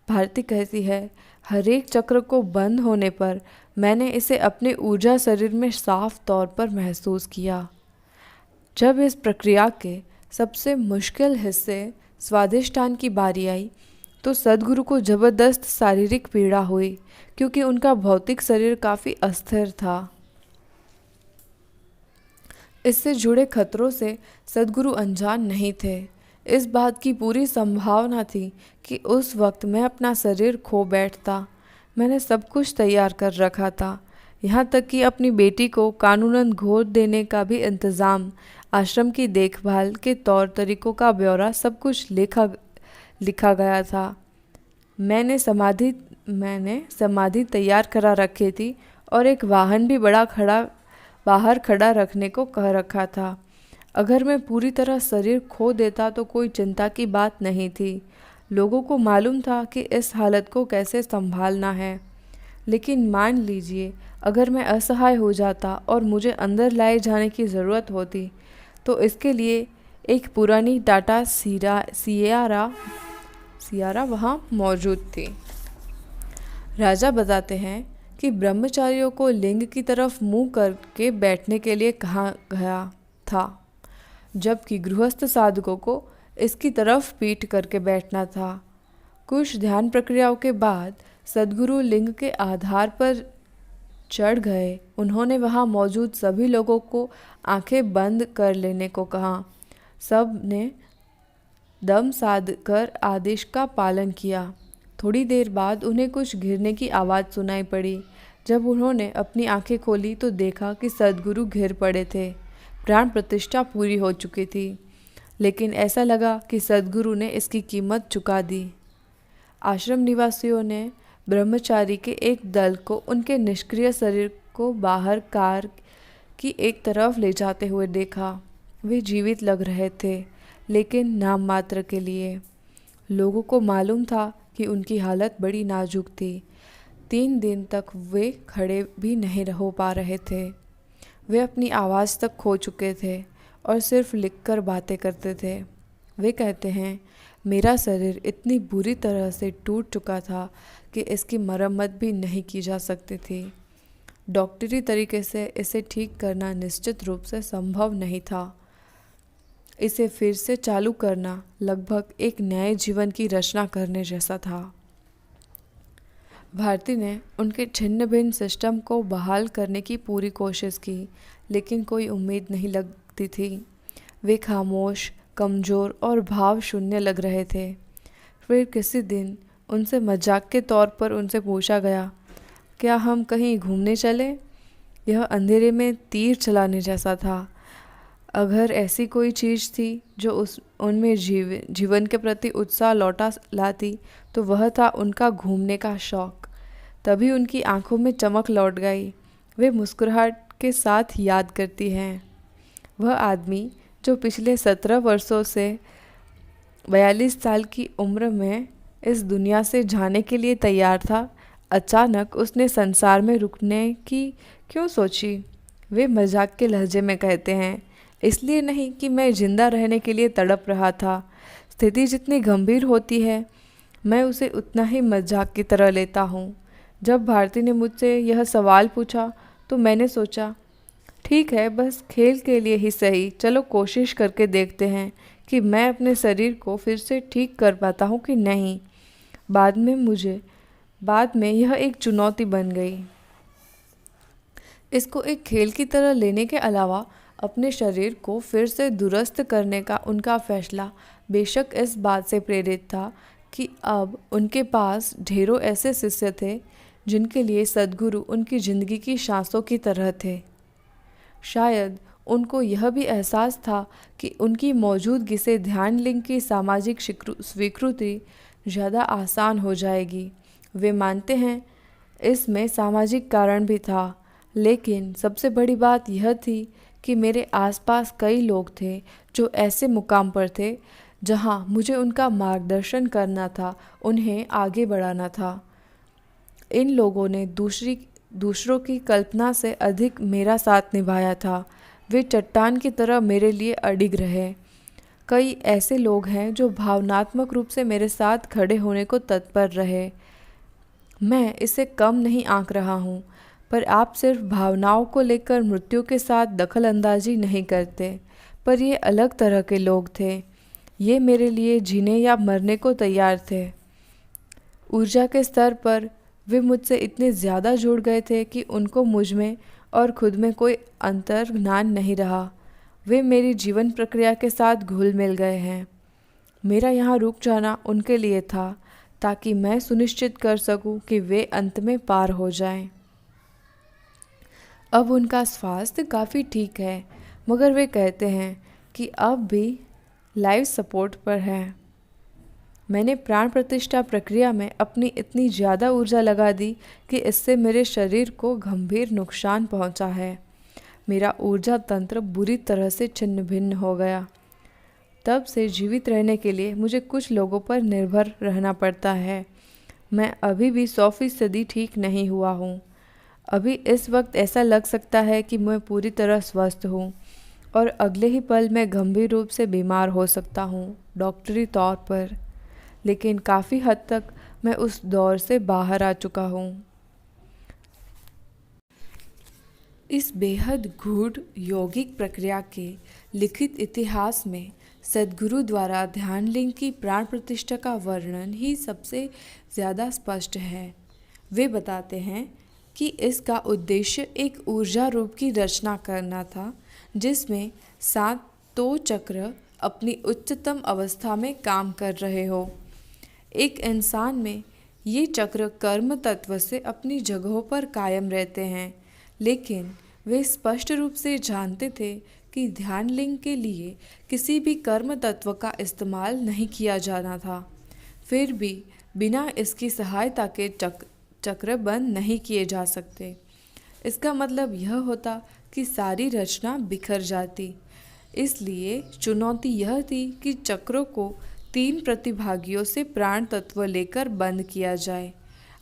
भारती कहती है, हर एक चक्र को बंद होने पर मैंने इसे अपने ऊर्जा शरीर में साफ तौर पर महसूस किया। जब इस प्रक्रिया के सबसे मुश्किल हिस्से स्वादिष्ठान की बारी आई तो सद्गुरु को जबरदस्त शारीरिक पीड़ा हुई, क्योंकि उनका भौतिक शरीर काफ़ी अस्थिर था। इससे जुड़े खतरों से सद्गुरु अनजान नहीं थे। इस बात की पूरी संभावना थी कि उस वक्त मैं अपना शरीर खो बैठता। मैंने सब कुछ तैयार कर रखा था, यहाँ तक कि अपनी बेटी को कानूनन गोद देने का भी इंतज़ाम, आश्रम की देखभाल के तौर तरीकों का ब्यौरा, सब कुछ लिखा गया था। मैंने समाधि तैयार करा रखी थी और एक वाहन भी बाहर खड़ा रखने को कह रखा था। अगर मैं पूरी तरह शरीर खो देता तो कोई चिंता की बात नहीं थी। लोगों को मालूम था कि इस हालत को कैसे संभालना है। लेकिन मान लीजिए अगर मैं असहाय हो जाता और मुझे अंदर लाए जाने की ज़रूरत होती तो इसके लिए एक पुरानी टाटा सियारा वहाँ मौजूद थी। राजा बताते हैं कि ब्रह्मचारियों को लिंग की तरफ मुंह करके बैठने के लिए कहा गया था, जबकि गृहस्थ साधकों को इसकी तरफ पीठ करके बैठना था। कुछ ध्यान प्रक्रियाओं के बाद सद्गुरु लिंग के आधार पर चढ़ गए। उन्होंने वहाँ मौजूद सभी लोगों को आंखें बंद कर लेने को कहा। सब ने दम साध कर आदेश का पालन किया। थोड़ी देर बाद उन्हें कुछ गिरने की आवाज़ सुनाई पड़ी। जब उन्होंने अपनी आंखें खोली तो देखा कि सद्गुरु घिर पड़े थे। प्राण प्रतिष्ठा पूरी हो चुकी थी, लेकिन ऐसा लगा कि सद्गुरु ने इसकी कीमत चुका दी। आश्रम निवासियों ने ब्रह्मचारी के एक दल को उनके निष्क्रिय शरीर को बाहर कार की एक तरफ ले जाते हुए देखा। वे जीवित लग रहे थे, लेकिन नाम मात्र के लिए। लोगों को मालूम था कि उनकी हालत बड़ी नाजुक थी। 3 दिन तक वे खड़े भी नहीं हो पा रहे थे। वे अपनी आवाज़ तक खो चुके थे और सिर्फ लिखकर बातें करते थे। वे कहते हैं, मेरा शरीर इतनी बुरी तरह से टूट चुका था कि इसकी मरम्मत भी नहीं की जा सकती थी। डॉक्टरी तरीके से इसे ठीक करना निश्चित रूप से संभव नहीं था। इसे फिर से चालू करना लगभग एक नए जीवन की रचना करने जैसा था। भारती ने उनके छिन्न भिन्न सिस्टम को बहाल करने की पूरी कोशिश की, लेकिन कोई उम्मीद नहीं लगती थी। वे खामोश, कमज़ोर और भाव शून्य लग रहे थे। फिर किसी दिन उनसे मजाक के तौर पर उनसे पूछा गया, क्या हम कहीं घूमने चलें? यह अंधेरे में तीर चलाने जैसा था। अगर ऐसी कोई चीज़ थी जो उनमें जीवन के प्रति उत्साह लौटा लाती, तो वह था उनका घूमने का शौक़। तभी उनकी आंखों में चमक लौट गई। वे मुस्कुराहट के साथ याद करती हैं, वह आदमी जो पिछले 17 वर्षों से 42 साल की उम्र में इस दुनिया से जाने के लिए तैयार था, अचानक उसने संसार में रुकने की क्यों सोची? वे मजाक के लहजे में कहते हैं, इसलिए नहीं कि मैं जिंदा रहने के लिए तड़प रहा था। स्थिति जितनी गंभीर होती है, मैं उसे उतना ही मजाक की तरह लेता हूँ। जब भारती ने मुझसे यह सवाल पूछा तो मैंने सोचा, ठीक है, बस खेल के लिए ही सही, चलो कोशिश करके देखते हैं कि मैं अपने शरीर को फिर से ठीक कर पाता हूँ कि नहीं। बाद में यह एक चुनौती बन गई। इसको एक खेल की तरह लेने के अलावा अपने शरीर को फिर से दुरुस्त करने का उनका फैसला बेशक इस बात से प्रेरित था कि अब उनके पास ढेरों ऐसे शिष्य थे जिनके लिए सद्गुरु उनकी ज़िंदगी की सांसों की तरह थे। शायद उनको यह भी एहसास था कि उनकी मौजूदगी से ध्यान लिंग की सामाजिक स्वीकृति ज़्यादा आसान हो जाएगी। वे मानते हैं इसमें सामाजिक कारण भी था, लेकिन सबसे बड़ी बात यह थी कि मेरे आसपास कई लोग थे जो ऐसे मुकाम पर थे जहां मुझे उनका मार्गदर्शन करना था, उन्हें आगे बढ़ाना था। इन लोगों ने दूसरों की कल्पना से अधिक मेरा साथ निभाया था। वे चट्टान की तरह मेरे लिए अडिग रहे। कई ऐसे लोग हैं जो भावनात्मक रूप से मेरे साथ खड़े होने को तत्पर रहे। मैं इसे कम नहीं आंक रहा हूँ, पर आप सिर्फ भावनाओं को लेकर मृत्यु के साथ दखल अंदाजी नहीं करते। पर ये अलग तरह के लोग थे। ये मेरे लिए जीने या मरने को तैयार थे। ऊर्जा के स्तर पर वे मुझसे इतने ज़्यादा जुड़ गए थे कि उनको मुझ में और खुद में कोई अंतर्ज्ञान नहीं रहा। वे मेरी जीवन प्रक्रिया के साथ घुल मिल गए हैं। मेरा यहाँ रुक जाना उनके लिए था, ताकि मैं सुनिश्चित कर सकूं कि वे अंत में पार हो जाएं। अब उनका स्वास्थ्य काफ़ी ठीक है, मगर वे कहते हैं कि अब भी लाइफ सपोर्ट पर हैं। मैंने प्राण प्रतिष्ठा प्रक्रिया में अपनी इतनी ज़्यादा ऊर्जा लगा दी कि इससे मेरे शरीर को गंभीर नुकसान पहुंचा है। मेरा ऊर्जा तंत्र बुरी तरह से छिन्न भिन्न हो गया। तब से जीवित रहने के लिए मुझे कुछ लोगों पर निर्भर रहना पड़ता है। मैं अभी भी 100% ठीक नहीं हुआ हूँ। अभी इस वक्त ऐसा लग सकता है कि मैं पूरी तरह स्वस्थ हूँ और अगले ही पल मैं गंभीर रूप से बीमार हो सकता हूँ डॉक्टरी तौर पर, लेकिन काफ़ी हद तक मैं उस दौर से बाहर आ चुका हूँ। इस बेहद गूढ़ यौगिक प्रक्रिया के लिखित इतिहास में सद्गुरु द्वारा ध्यान लिंग की प्राण प्रतिष्ठा का वर्णन ही सबसे ज़्यादा स्पष्ट है। वे बताते हैं कि इसका उद्देश्य एक ऊर्जा रूप की रचना करना था, जिसमें 7 चक्र अपनी उच्चतम अवस्था में काम कर रहे हो। एक इंसान में ये चक्र कर्म तत्व से अपनी जगहों पर कायम रहते हैं, लेकिन वे स्पष्ट रूप से जानते थे कि ध्यान लिंग के लिए किसी भी कर्म तत्व का इस्तेमाल नहीं किया जाना था। फिर भी बिना इसकी सहायता के चक्र बंद नहीं किए जा सकते। इसका मतलब यह होता कि सारी रचना बिखर जाती। इसलिए चुनौती यह थी कि चक्रों को 3 प्रतिभागियों से प्राण तत्व लेकर बंद किया जाए।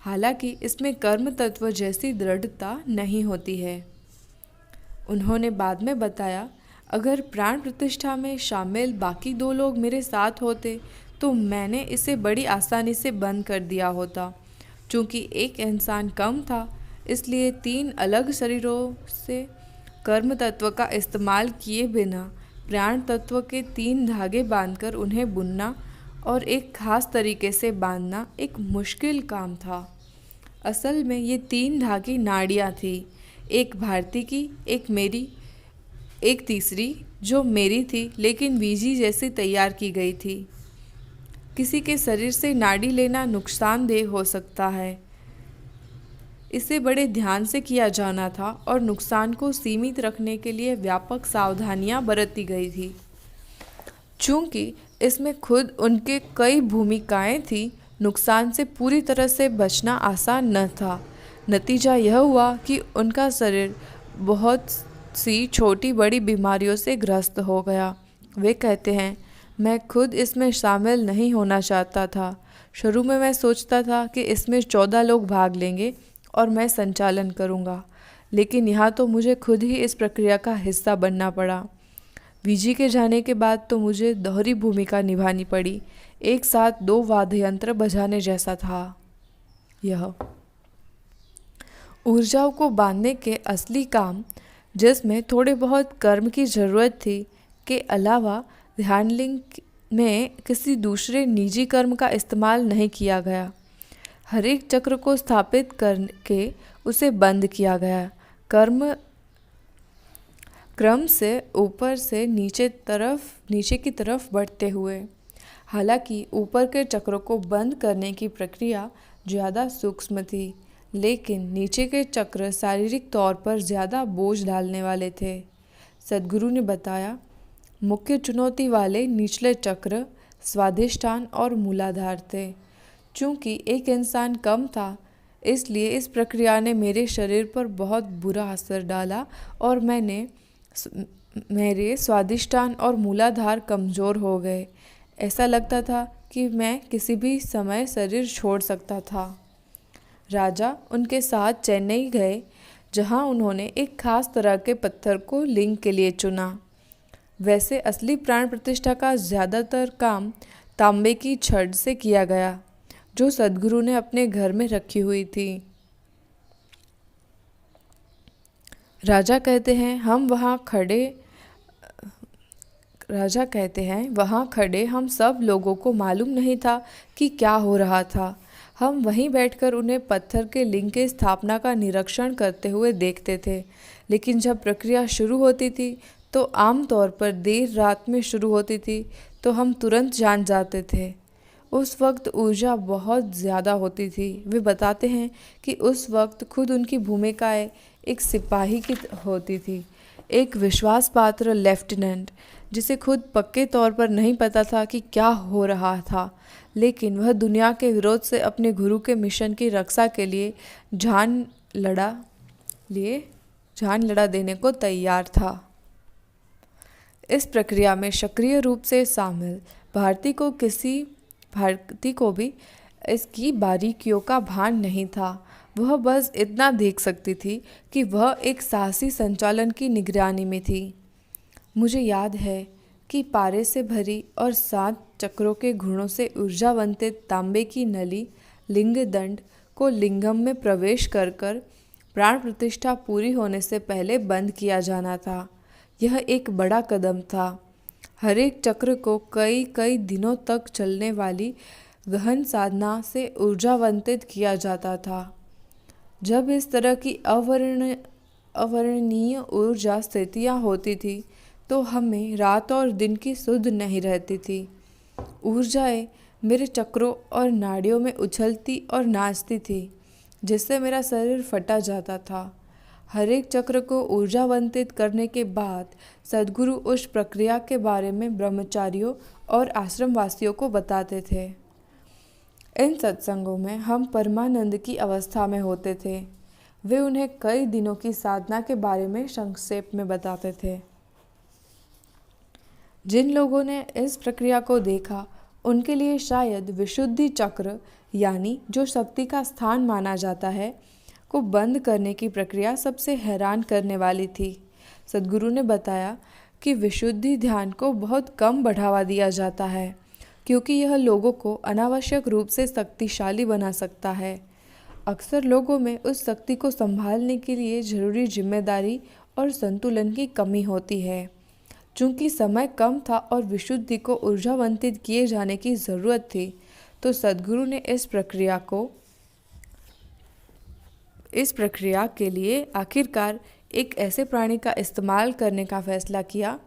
हालांकि इसमें कर्म तत्व जैसी दृढ़ता नहीं होती है। उन्होंने बाद में बताया, अगर प्राण प्रतिष्ठा में शामिल बाकी 2 लोग मेरे साथ होते तो मैंने इसे बड़ी आसानी से बंद कर दिया होता। चूँकि एक इंसान कम था, इसलिए 3 अलग शरीरों से कर्म तत्व का इस्तेमाल किए बिना प्राण तत्व के 3 धागे बांधकर उन्हें बुनना और एक खास तरीके से बांधना एक मुश्किल काम था। असल में ये 3 धागे नाड़ियाँ थी, एक भारती की, एक मेरी, एक तीसरी जो मेरी थी लेकिन वीजी जैसी तैयार की गई थी। किसी के शरीर से नाड़ी लेना नुकसानदेह हो सकता है, इसे बड़े ध्यान से किया जाना था और नुकसान को सीमित रखने के लिए व्यापक सावधानियां बरती गई थी। चूँकि इसमें खुद उनके कई भूमिकाएं थी, नुकसान से पूरी तरह से बचना आसान न था। नतीजा यह हुआ कि उनका शरीर बहुत सी छोटी बड़ी बीमारियों से ग्रस्त हो गया। वे कहते हैं, मैं खुद इसमें शामिल नहीं होना चाहता था। शुरू में मैं सोचता था कि इसमें 14 लोग भाग लेंगे और मैं संचालन करूंगा, लेकिन यहाँ तो मुझे खुद ही इस प्रक्रिया का हिस्सा बनना पड़ा। वीजी के जाने के बाद तो मुझे दोहरी भूमिका निभानी पड़ी, एक साथ 2 वाद्य यंत्र बजाने जैसा था यह। ऊर्जाओं को बांधने के असली काम, जिसमें थोड़े बहुत कर्म की ज़रूरत थी, के अलावा ध्यानलिंग में किसी दूसरे निजी कर्म का इस्तेमाल नहीं किया गया। हर एक चक्र को स्थापित करके उसे बंद किया गया, क्रम से ऊपर से नीचे की तरफ बढ़ते हुए। हालांकि ऊपर के चक्रों को बंद करने की प्रक्रिया ज़्यादा सूक्ष्म थी, लेकिन नीचे के चक्र शारीरिक तौर पर ज़्यादा बोझ डालने वाले थे। सद्गुरु ने बताया, मुख्य चुनौती वाले निचले चक्र स्वाधिष्ठान और मूलाधार थे। चूँकि एक इंसान कम था, इसलिए इस प्रक्रिया ने मेरे शरीर पर बहुत बुरा असर डाला और मेरे स्वाधिष्ठान और मूलाधार कमज़ोर हो गए। ऐसा लगता था कि मैं किसी भी समय शरीर छोड़ सकता था। राजा उनके साथ चेन्नई गए, जहां उन्होंने एक खास तरह के पत्थर को लिंग के लिए चुना। वैसे असली प्राण प्रतिष्ठा का ज़्यादातर काम तांबे की छड़ से किया गया, जो सद्गुरु ने अपने घर में रखी हुई थी। राजा कहते हैं, वहाँ खड़े हम सब लोगों को मालूम नहीं था कि क्या हो रहा था। हम वहीं बैठकर उन्हें पत्थर के लिंग की स्थापना का निरीक्षण करते हुए देखते थे, लेकिन जब प्रक्रिया शुरू होती थी तो आम तौर पर देर रात में शुरू होती थी, तो हम तुरंत जान जाते थे। उस वक्त ऊर्जा बहुत ज़्यादा होती थी। वे बताते हैं कि उस वक्त खुद उनकी भूमिकाएं एक सिपाही की होती थी, एक विश्वासपात्र लेफ्टिनेंट, जिसे खुद पक्के तौर पर नहीं पता था कि क्या हो रहा था, लेकिन वह दुनिया के विरोध से अपने गुरु के मिशन की रक्षा के लिए जान लड़ा देने को तैयार था। इस प्रक्रिया में सक्रिय रूप से शामिल भारती को भी इसकी बारीकियों का भान नहीं था। वह बस इतना देख सकती थी कि वह एक साहसी संचालन की निगरानी में थी। मुझे याद है कि पारे से भरी और 7 चक्रों के घुड़ों से ऊर्जावंतित तांबे की नली लिंग दंड को लिंगम में प्रवेश कर प्राण प्रतिष्ठा पूरी होने से पहले बंद किया जाना था। यह एक बड़ा कदम था। हर एक चक्र को कई दिनों तक चलने वाली गहन साधना से ऊर्जावंतित किया जाता था। जब इस तरह की अवर्णनीय ऊर्जा स्थितियाँ होती थी तो हमें रात और दिन की सुध नहीं रहती थी। ऊर्जाएं मेरे चक्रों और नाड़ियों में उछलती और नाचती थी, जिससे मेरा शरीर फटा जाता था। हर एक चक्र को ऊर्जावंतित करने के बाद सद्गुरु उस प्रक्रिया के बारे में ब्रह्मचारियों और आश्रमवासियों को बताते थे। इन सत्संगों में हम परमानंद की अवस्था में होते थे। वे उन्हें कई दिनों की साधना के बारे में संक्षेप में बताते थे। जिन लोगों ने इस प्रक्रिया को देखा, उनके लिए शायद विशुद्धि चक्र, यानी जो शक्ति का स्थान माना जाता है, को बंद करने की प्रक्रिया सबसे हैरान करने वाली थी। सद्गुरु ने बताया कि विशुद्धि ध्यान को बहुत कम बढ़ावा दिया जाता है, क्योंकि यह लोगों को अनावश्यक रूप से शक्तिशाली बना सकता है। अक्सर लोगों में उस शक्ति को संभालने के लिए जरूरी जिम्मेदारी और संतुलन की कमी होती है। चूंकि समय कम था और विशुद्धि को ऊर्जावंतित किए जाने की ज़रूरत थी, तो सद्गुरु ने इस प्रक्रिया के लिए आखिरकार एक ऐसे प्राणी का इस्तेमाल करने का फैसला किया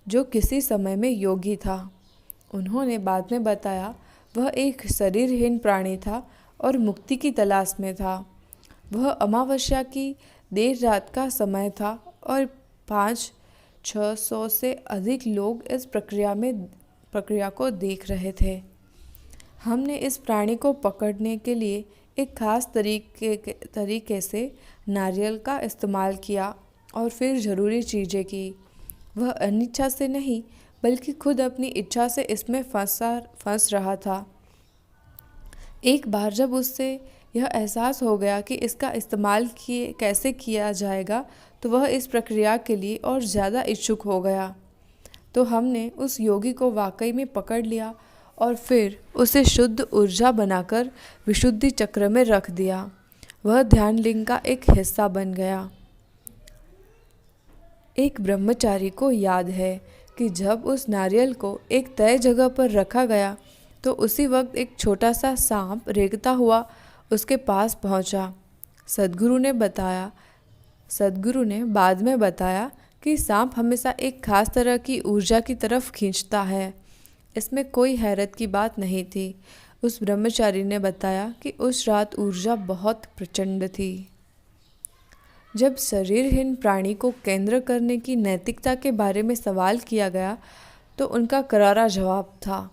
जो किसी समय में योगी था। उन्होंने बाद में बताया वह एक शरीरहीन प्राणी था और मुक्ति की तलाश में था। वह अमावस्या की देर रात का समय था और 500-600 से अधिक लोग इस प्रक्रिया को देख रहे थे। हमने इस प्राणी को पकड़ने के लिए एक खास तरीके से नारियल का इस्तेमाल किया और फिर ज़रूरी चीज़ें की। वह अनिच्छा से नहीं बल्कि खुद अपनी इच्छा से इसमें फंस रहा था। एक बार जब उससे यह एहसास हो गया कि इसका इस्तेमाल कैसे किया जाएगा, तो वह इस प्रक्रिया के लिए और ज़्यादा इच्छुक हो गया। तो हमने उस योगी को वाकई में पकड़ लिया और फिर उसे शुद्ध ऊर्जा बनाकर विशुद्धि चक्र में रख दिया। वह ध्यान लिंग का एक हिस्सा बन गया। एक ब्रह्मचारी को याद है कि जब उस नारियल को एक तय जगह पर रखा गया, तो उसी वक्त एक छोटा सा सांप रेंगता हुआ उसके पास पहुंचा। सद्गुरु ने बाद में बताया कि सांप हमेशा एक खास तरह की ऊर्जा की तरफ खींचता है। इसमें कोई हैरत की बात नहीं थी। उस ब्रह्मचारी ने बताया कि उस रात ऊर्जा बहुत प्रचंड थी। जब शरीरहीन प्राणी को केंद्र करने की नैतिकता के बारे में सवाल किया गया, तो उनका करारा जवाब था,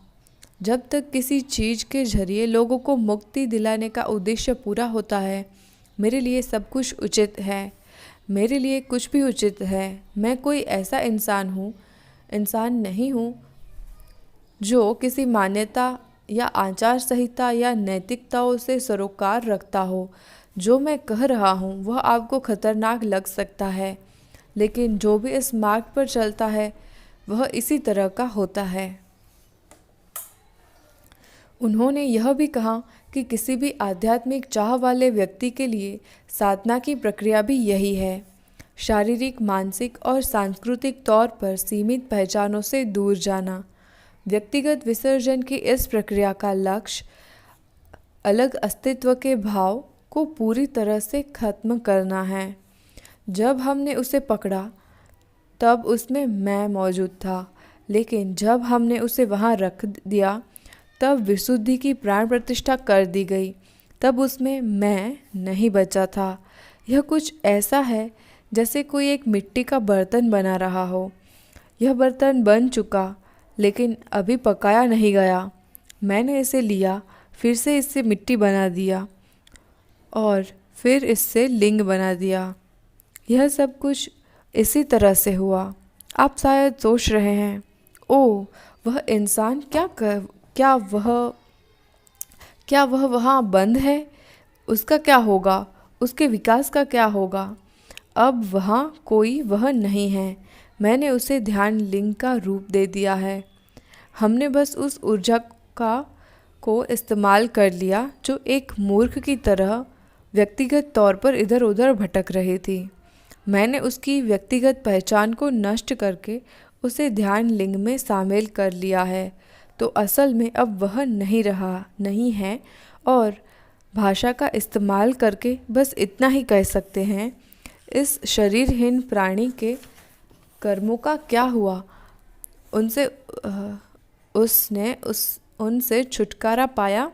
जब तक किसी चीज़ के जरिए लोगों को मुक्ति दिलाने का उद्देश्य पूरा होता है, मेरे लिए सब कुछ उचित है। मेरे लिए कुछ भी उचित है। मैं कोई ऐसा इंसान नहीं हूँ जो किसी मान्यता या आचार संहिता या नैतिकताओं से सरोकार रखता हो। जो मैं कह रहा हूँ वह आपको खतरनाक लग सकता है, लेकिन जो भी इस मार्ग पर चलता है वह इसी तरह का होता है। उन्होंने यह भी कहा कि किसी भी आध्यात्मिक चाह वाले व्यक्ति के लिए साधना की प्रक्रिया भी यही है। शारीरिक, मानसिक और सांस्कृतिक तौर पर सीमित पहचानों से दूर जाना। व्यक्तिगत विसर्जन की इस प्रक्रिया का लक्ष्य अलग अस्तित्व के भाव को पूरी तरह से खत्म करना है। जब हमने उसे पकड़ा तब उसमें मैं मौजूद था, लेकिन जब हमने उसे वहाँ रख दिया तब विशुद्धि की प्राण प्रतिष्ठा कर दी गई। तब उसमें मैं नहीं बचा था। यह कुछ ऐसा है जैसे कोई एक मिट्टी का बर्तन बना रहा हो। यह बर्तन बन चुका, लेकिन अभी पकाया नहीं गया। मैंने इसे लिया, फिर से इससे मिट्टी बना दिया और फिर इससे लिंग बना दिया। यह सब कुछ इसी तरह से हुआ। आप शायद सोच रहे हैं, ओह, वह इंसान क्या वह वहाँ बंद है? उसका क्या होगा? उसके विकास का क्या होगा? अब वहाँ कोई वह नहीं है। मैंने उसे ध्यान लिंग का रूप दे दिया है। हमने बस उस ऊर्जा को इस्तेमाल कर लिया जो एक मूर्ख की तरह व्यक्तिगत तौर पर इधर उधर भटक रही थी। मैंने उसकी व्यक्तिगत पहचान को नष्ट करके उसे ध्यान लिंग में शामिल कर लिया है। तो असल में अब वह नहीं है। और भाषा का इस्तेमाल करके बस इतना ही कह सकते हैं, इस शरीरहीन प्राणी के कर्मों का क्या हुआ? उनसे छुटकारा पाया?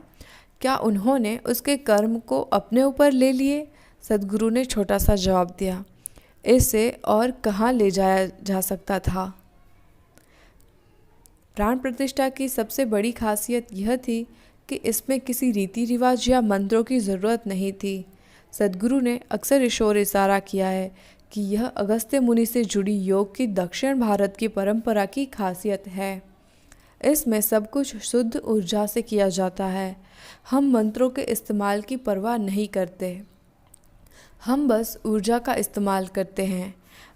क्या उन्होंने उसके कर्म को अपने ऊपर ले लिए? सद्गुरु ने छोटा सा जवाब दिया, इसे और कहाँ ले जाया जा सकता था? प्राण प्रतिष्ठा की सबसे बड़ी खासियत यह थी कि इसमें किसी रीति रिवाज या मंत्रों की ज़रूरत नहीं थी। सद्गुरु ने अक्सर इशारा किया है कि यह अगस्त्य मुनि से जुड़ी योग की दक्षिण भारत की परंपरा की खासियत है। इसमें सब कुछ शुद्ध ऊर्जा से किया जाता है। हम मंत्रों के इस्तेमाल की परवाह नहीं करते, हम बस ऊर्जा का इस्तेमाल करते हैं।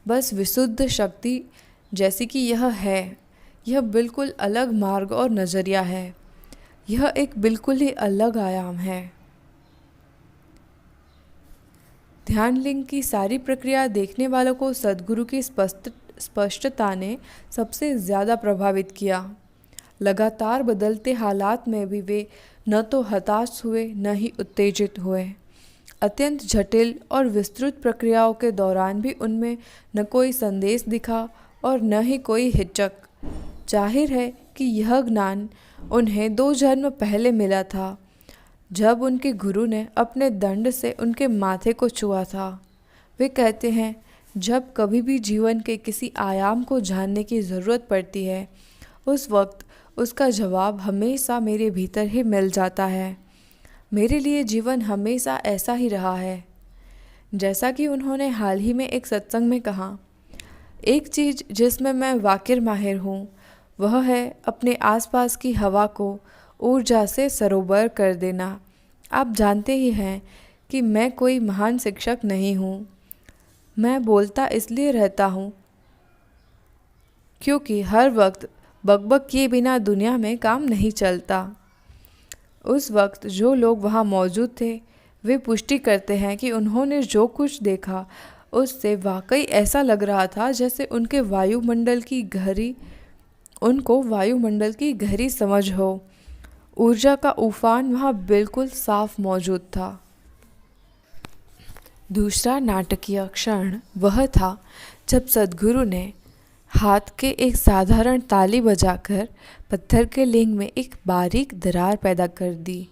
बस विशुद्ध शक्ति जैसी कि यह है। यह बिल्कुल अलग मार्ग और नज़रिया है। यह एक बिल्कुल ही अलग आयाम है। ध्यान लिंग की सारी प्रक्रिया देखने वालों को सद्गुरु की स्पष्टता ने सबसे ज़्यादा प्रभावित किया। लगातार बदलते हालात में भी वे न तो हताश हुए न ही उत्तेजित हुए। अत्यंत जटिल और विस्तृत प्रक्रियाओं के दौरान भी उनमें न कोई संदेश दिखा और न ही कोई हिचक। जाहिर है कि यह ज्ञान उन्हें 2 जन्म पहले मिला था, जब उनके गुरु ने अपने दंड से उनके माथे को छुआ था। वे कहते हैं, जब कभी भी जीवन के किसी आयाम को जानने की ज़रूरत पड़ती है, उस वक्त उसका जवाब हमेशा मेरे भीतर ही मिल जाता है। मेरे लिए जीवन हमेशा ऐसा ही रहा है। जैसा कि उन्होंने हाल ही में एक सत्संग में कहा, एक चीज़ जिसमें मैं वाकिर माहिर हूँ वह है अपने आसपास की हवा को ऊर्जा से सरोबर कर देना। आप जानते ही हैं कि मैं कोई महान शिक्षक नहीं हूँ। मैं बोलता इसलिए रहता हूँ क्योंकि हर वक्त बकबक किए बिना दुनिया में काम नहीं चलता। उस वक्त जो लोग वहाँ मौजूद थे वे पुष्टि करते हैं कि उन्होंने जो कुछ देखा उससे वाकई ऐसा लग रहा था जैसे उनको वायुमंडल की गहरी समझ हो। ऊर्जा का उफान वहाँ बिल्कुल साफ मौजूद था। दूसरा नाटकीय क्षण वह था जब सद्गुरु ने हाथ के एक साधारण ताली बजाकर पत्थर के लिंग में एक बारीक दरार पैदा कर दी।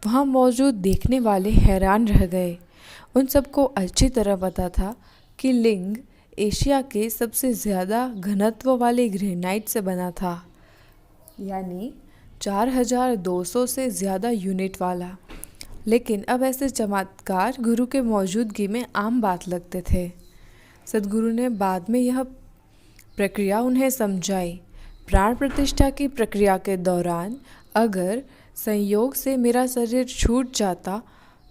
वहाँ मौजूद देखने वाले हैरान रह गए। उन सबको अच्छी तरह पता था कि लिंग एशिया के सबसे ज़्यादा घनत्व वाले ग्रेनाइट से बना था, यानी 4200 से ज़्यादा यूनिट वाला। लेकिन अब ऐसे चमत्कार गुरु के मौजूदगी में आम बात लगते थे। सद्गुरु ने बाद में यह प्रक्रिया उन्हें समझाई। प्राण प्रतिष्ठा की प्रक्रिया के दौरान अगर संयोग से मेरा शरीर छूट जाता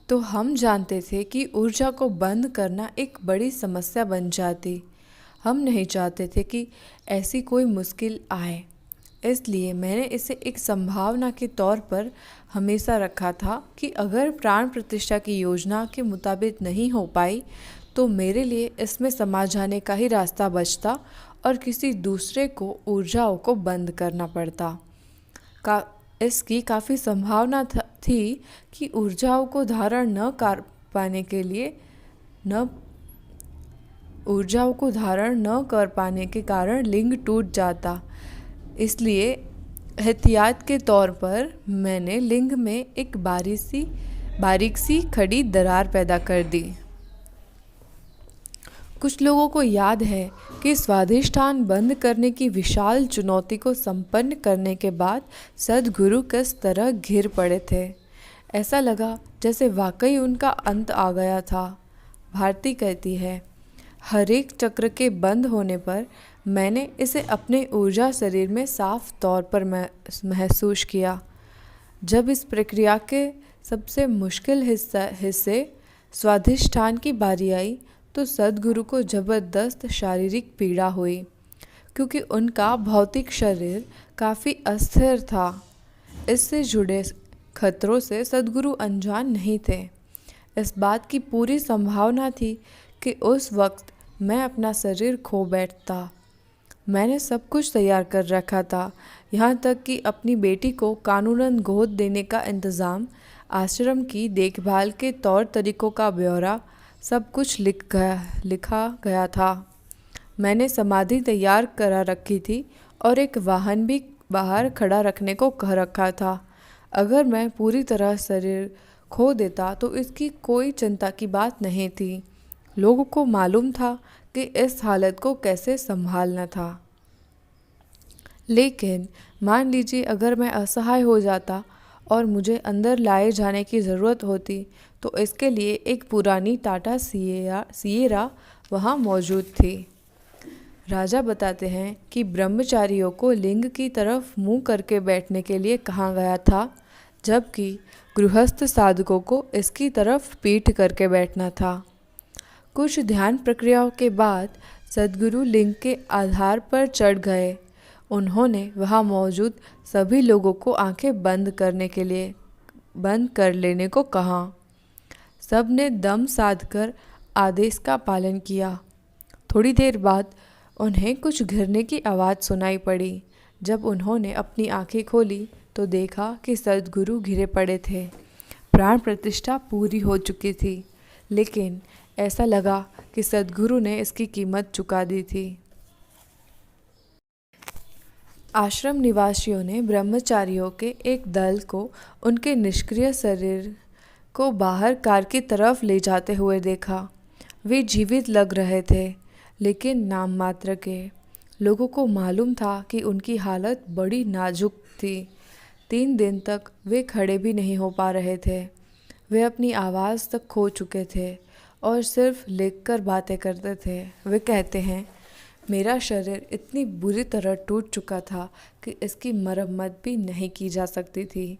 तो हम जानते थे कि ऊर्जा को बंद करना एक बड़ी समस्या बन जाती। हम नहीं चाहते थे कि ऐसी कोई मुश्किल आए, इसलिए मैंने इसे एक संभावना के तौर पर हमेशा रखा था कि अगर प्राण प्रतिष्ठा की योजना के मुताबिक नहीं हो पाई तो मेरे लिए इसमें समा जाने का ही रास्ता बचता और किसी दूसरे को ऊर्जाओं को बंद करना पड़ता। इसकी काफ़ी संभावना थी कि ऊर्जाओं को धारण न कर पाने के कारण लिंग टूट जाता। इसलिए एहतियात के तौर पर मैंने लिंग में एक बारीक सी खड़ी दरार पैदा कर दी। कुछ लोगों को याद है कि स्वाधिष्ठान बंद करने की विशाल चुनौती को संपन्न करने के बाद सद्गुरु किस तरह घिर पड़े थे। ऐसा लगा जैसे वाकई उनका अंत आ गया था। भारती कहती है, हर एक चक्र के बंद होने पर मैंने इसे अपने ऊर्जा शरीर में साफ तौर पर महसूस किया। जब इस प्रक्रिया के सबसे मुश्किल हिस्से स्वाधिष्ठान की बारी आई तो सद्गुरु को ज़बरदस्त शारीरिक पीड़ा हुई, क्योंकि उनका भौतिक शरीर काफ़ी अस्थिर था। इससे जुड़े खतरों से सद्गुरु अनजान नहीं थे। इस बात की पूरी संभावना थी कि उस वक्त मैं अपना शरीर खो बैठता। मैंने सब कुछ तैयार कर रखा था, यहाँ तक कि अपनी बेटी को कानूनन गोद देने का इंतज़ाम, आश्रम की देखभाल के तौर तरीकों का ब्यौरा, सब कुछ लिखा गया था। मैंने समाधि तैयार करा रखी थी और एक वाहन भी बाहर खड़ा रखने को कह रखा था। अगर मैं पूरी तरह शरीर खो देता तो इसकी कोई चिंता की बात नहीं थी। लोगों को मालूम था कि इस हालत को कैसे संभालना था। लेकिन मान लीजिए अगर मैं असहाय हो जाता और मुझे अंदर लाए जाने की ज़रूरत होती तो इसके लिए एक पुरानी टाटा सिएरा वहाँ मौजूद थी। राजा बताते हैं कि ब्रह्मचारियों को लिंग की तरफ मुंह करके बैठने के लिए कहा गया था, जबकि गृहस्थ साधकों को इसकी तरफ पीठ करके बैठना था। कुछ ध्यान प्रक्रियाओं के बाद सद्गुरु लिंग के आधार पर चढ़ गए। उन्होंने वहाँ मौजूद सभी लोगों को आंखें बंद कर लेने को कहा। सब ने दम साधकर आदेश का पालन किया। थोड़ी देर बाद उन्हें कुछ घिरने की आवाज़ सुनाई पड़ी। जब उन्होंने अपनी आंखें खोली तो देखा कि सद्गुरु घिरे पड़े थे। प्राण प्रतिष्ठा पूरी हो चुकी थी, लेकिन ऐसा लगा कि सद्गुरु ने इसकी कीमत चुका दी थी। आश्रम निवासियों ने ब्रह्मचारियों के एक दल को उनके निष्क्रिय शरीर को बाहर कार की तरफ ले जाते हुए देखा। वे जीवित लग रहे थे, लेकिन नाम मात्र के। लोगों को मालूम था कि उनकी हालत बड़ी नाजुक थी। 3 दिन तक वे खड़े भी नहीं हो पा रहे थे। वे अपनी आवाज़ तक खो चुके थे और सिर्फ लिखकर बातें करते थे। वे कहते हैं, मेरा शरीर इतनी बुरी तरह टूट चुका था कि इसकी मरम्मत भी नहीं की जा सकती थी।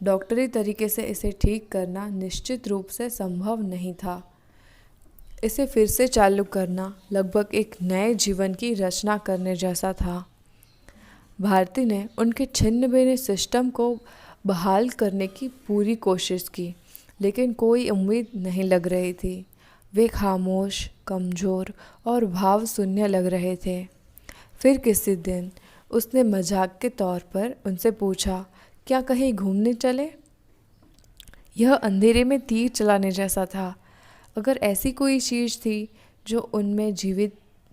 डॉक्टरी तरीके से इसे ठीक करना निश्चित रूप से संभव नहीं था। इसे फिर से चालू करना लगभग एक नए जीवन की रचना करने जैसा था। भारती ने उनके छिन्न भिन्न सिस्टम को बहाल करने की पूरी कोशिश की, लेकिन कोई उम्मीद नहीं लग रही थी। वे खामोश, कमज़ोर और भाव शून्य लग रहे थे। फिर किसी दिन उसने मजाक के तौर पर उनसे पूछा, क्या कहीं घूमने चले? यह अंधेरे में तीर चलाने जैसा था। अगर ऐसी कोई चीज़ थी जो उनमें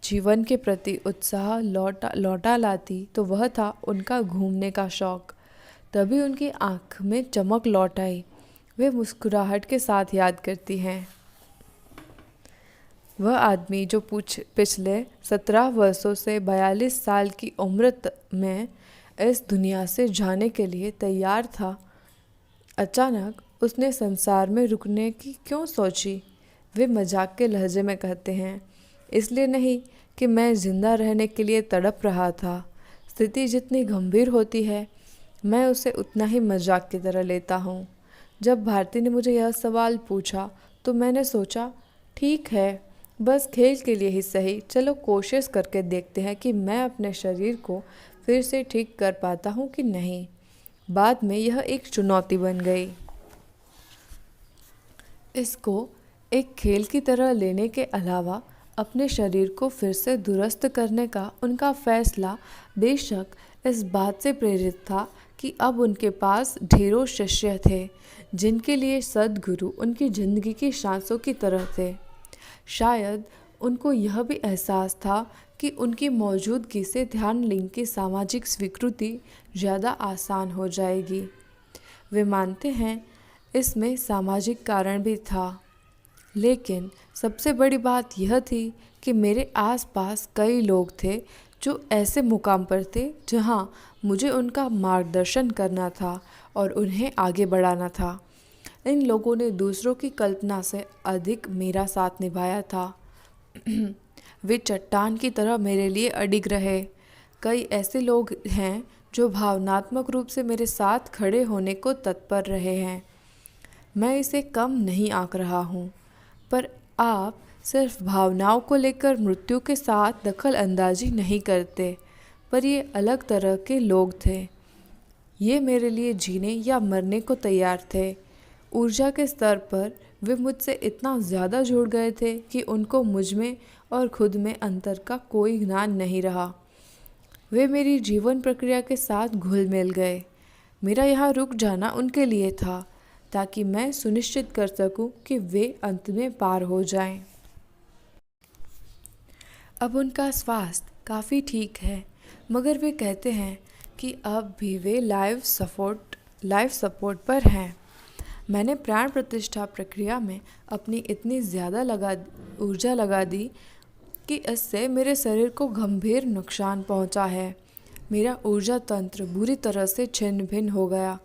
जीवन के प्रति उत्साह लौटा लाती तो वह था उनका घूमने का शौक। तभी उनकी आँख में चमक लौट आई। वे मुस्कुराहट के साथ याद करती हैं, वह आदमी जो पिछले 17 वर्षों से 42 साल की उम्र में इस दुनिया से जाने के लिए तैयार था, अचानक उसने संसार में रुकने की क्यों सोची? वे मजाक के लहजे में कहते हैं, इसलिए नहीं कि मैं जिंदा रहने के लिए तड़प रहा था। स्थिति जितनी गंभीर होती है, मैं उसे उतना ही मजाक की तरह लेता हूँ। जब भारती ने मुझे यह सवाल पूछा तो मैंने सोचा, ठीक है, बस खेल के लिए ही सही, चलो कोशिश करके देखते हैं कि मैं अपने शरीर को फिर से ठीक कर पाता हूँ कि नहीं। बाद में यह एक चुनौती बन गई। इसको एक खेल की तरह लेने के अलावा अपने शरीर को फिर से दुरुस्त करने का उनका फैसला बेशक इस बात से प्रेरित था कि अब उनके पास ढेरों शिष्य थे जिनके लिए सद्गुरु उनकी जिंदगी की सांसों की तरह थे। शायद उनको यह भी एहसास था कि उनकी मौजूदगी से ध्यान लिंग की सामाजिक स्वीकृति ज़्यादा आसान हो जाएगी। वे मानते हैं इसमें सामाजिक कारण भी था, लेकिन सबसे बड़ी बात यह थी कि मेरे आसपास कई लोग थे जो ऐसे मुकाम पर थे जहां मुझे उनका मार्गदर्शन करना था और उन्हें आगे बढ़ाना था। इन लोगों ने दूसरों की कल्पना से अधिक मेरा साथ निभाया था। वे चट्टान की तरह मेरे लिए अडिग रहे। कई ऐसे लोग हैं जो भावनात्मक रूप से मेरे साथ खड़े होने को तत्पर रहे हैं। मैं इसे कम नहीं आंक रहा हूँ, पर आप सिर्फ भावनाओं को लेकर मृत्यु के साथ दखल अंदाजी नहीं करते। पर ये अलग तरह के लोग थे। ये मेरे लिए जीने या मरने को तैयार थे। ऊर्जा के स्तर पर वे मुझसे इतना ज़्यादा जुड़ गए थे कि उनको मुझ में और खुद में अंतर का कोई ज्ञान नहीं रहा। वे मेरी जीवन प्रक्रिया के साथ घुल मिल गए। मेरा यहाँ रुक जाना उनके लिए था ताकि मैं सुनिश्चित कर सकूं कि वे अंत में पार हो जाएं। अब उनका स्वास्थ्य काफ़ी ठीक है, मगर वे कहते हैं कि अब भी वे लाइफ सपोर्ट पर हैं। मैंने प्राण प्रतिष्ठा प्रक्रिया में अपनी इतनी ज़्यादा ऊर्जा लगा दी कि इससे मेरे शरीर को गंभीर नुकसान पहुंचा है। मेरा ऊर्जा तंत्र बुरी तरह से छिन्न भिन्न हो गया।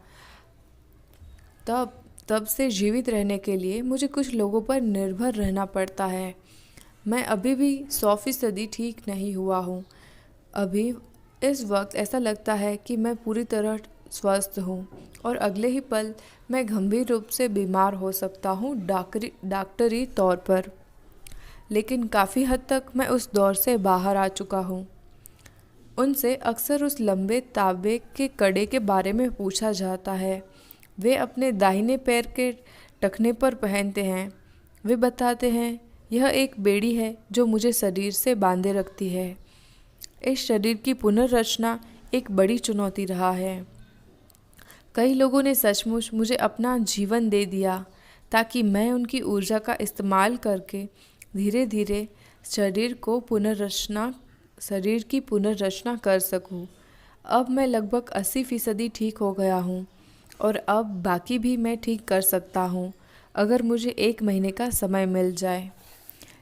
तब से जीवित रहने के लिए मुझे कुछ लोगों पर निर्भर रहना पड़ता है। मैं अभी भी 100% ठीक नहीं हुआ हूँ। अभी इस वक्त ऐसा लगता है कि मैं पूरी तरह स्वस्थ हूँ और अगले ही पल मैं गंभीर रूप से बीमार हो सकता हूँ डॉक्टरी तौर पर। लेकिन काफ़ी हद तक मैं उस दौर से बाहर आ चुका हूँ। उनसे अक्सर उस लंबे तांबे के कड़े के बारे में पूछा जाता है। वे अपने दाहिने पैर के टखने पर पहनते हैं। वे बताते हैं, यह एक बेड़ी है जो मुझे शरीर से बांधे रखती है। इस शरीर की पुनर्रचना एक बड़ी चुनौती रहा है। कई लोगों ने सचमुच मुझे अपना जीवन दे दिया ताकि मैं उनकी ऊर्जा का इस्तेमाल करके धीरे धीरे शरीर की पुनर्रचना कर सकूं। अब मैं लगभग 80% ठीक हो गया हूं और अब बाकी भी मैं ठीक कर सकता हूं अगर मुझे 1 महीने का समय मिल जाए।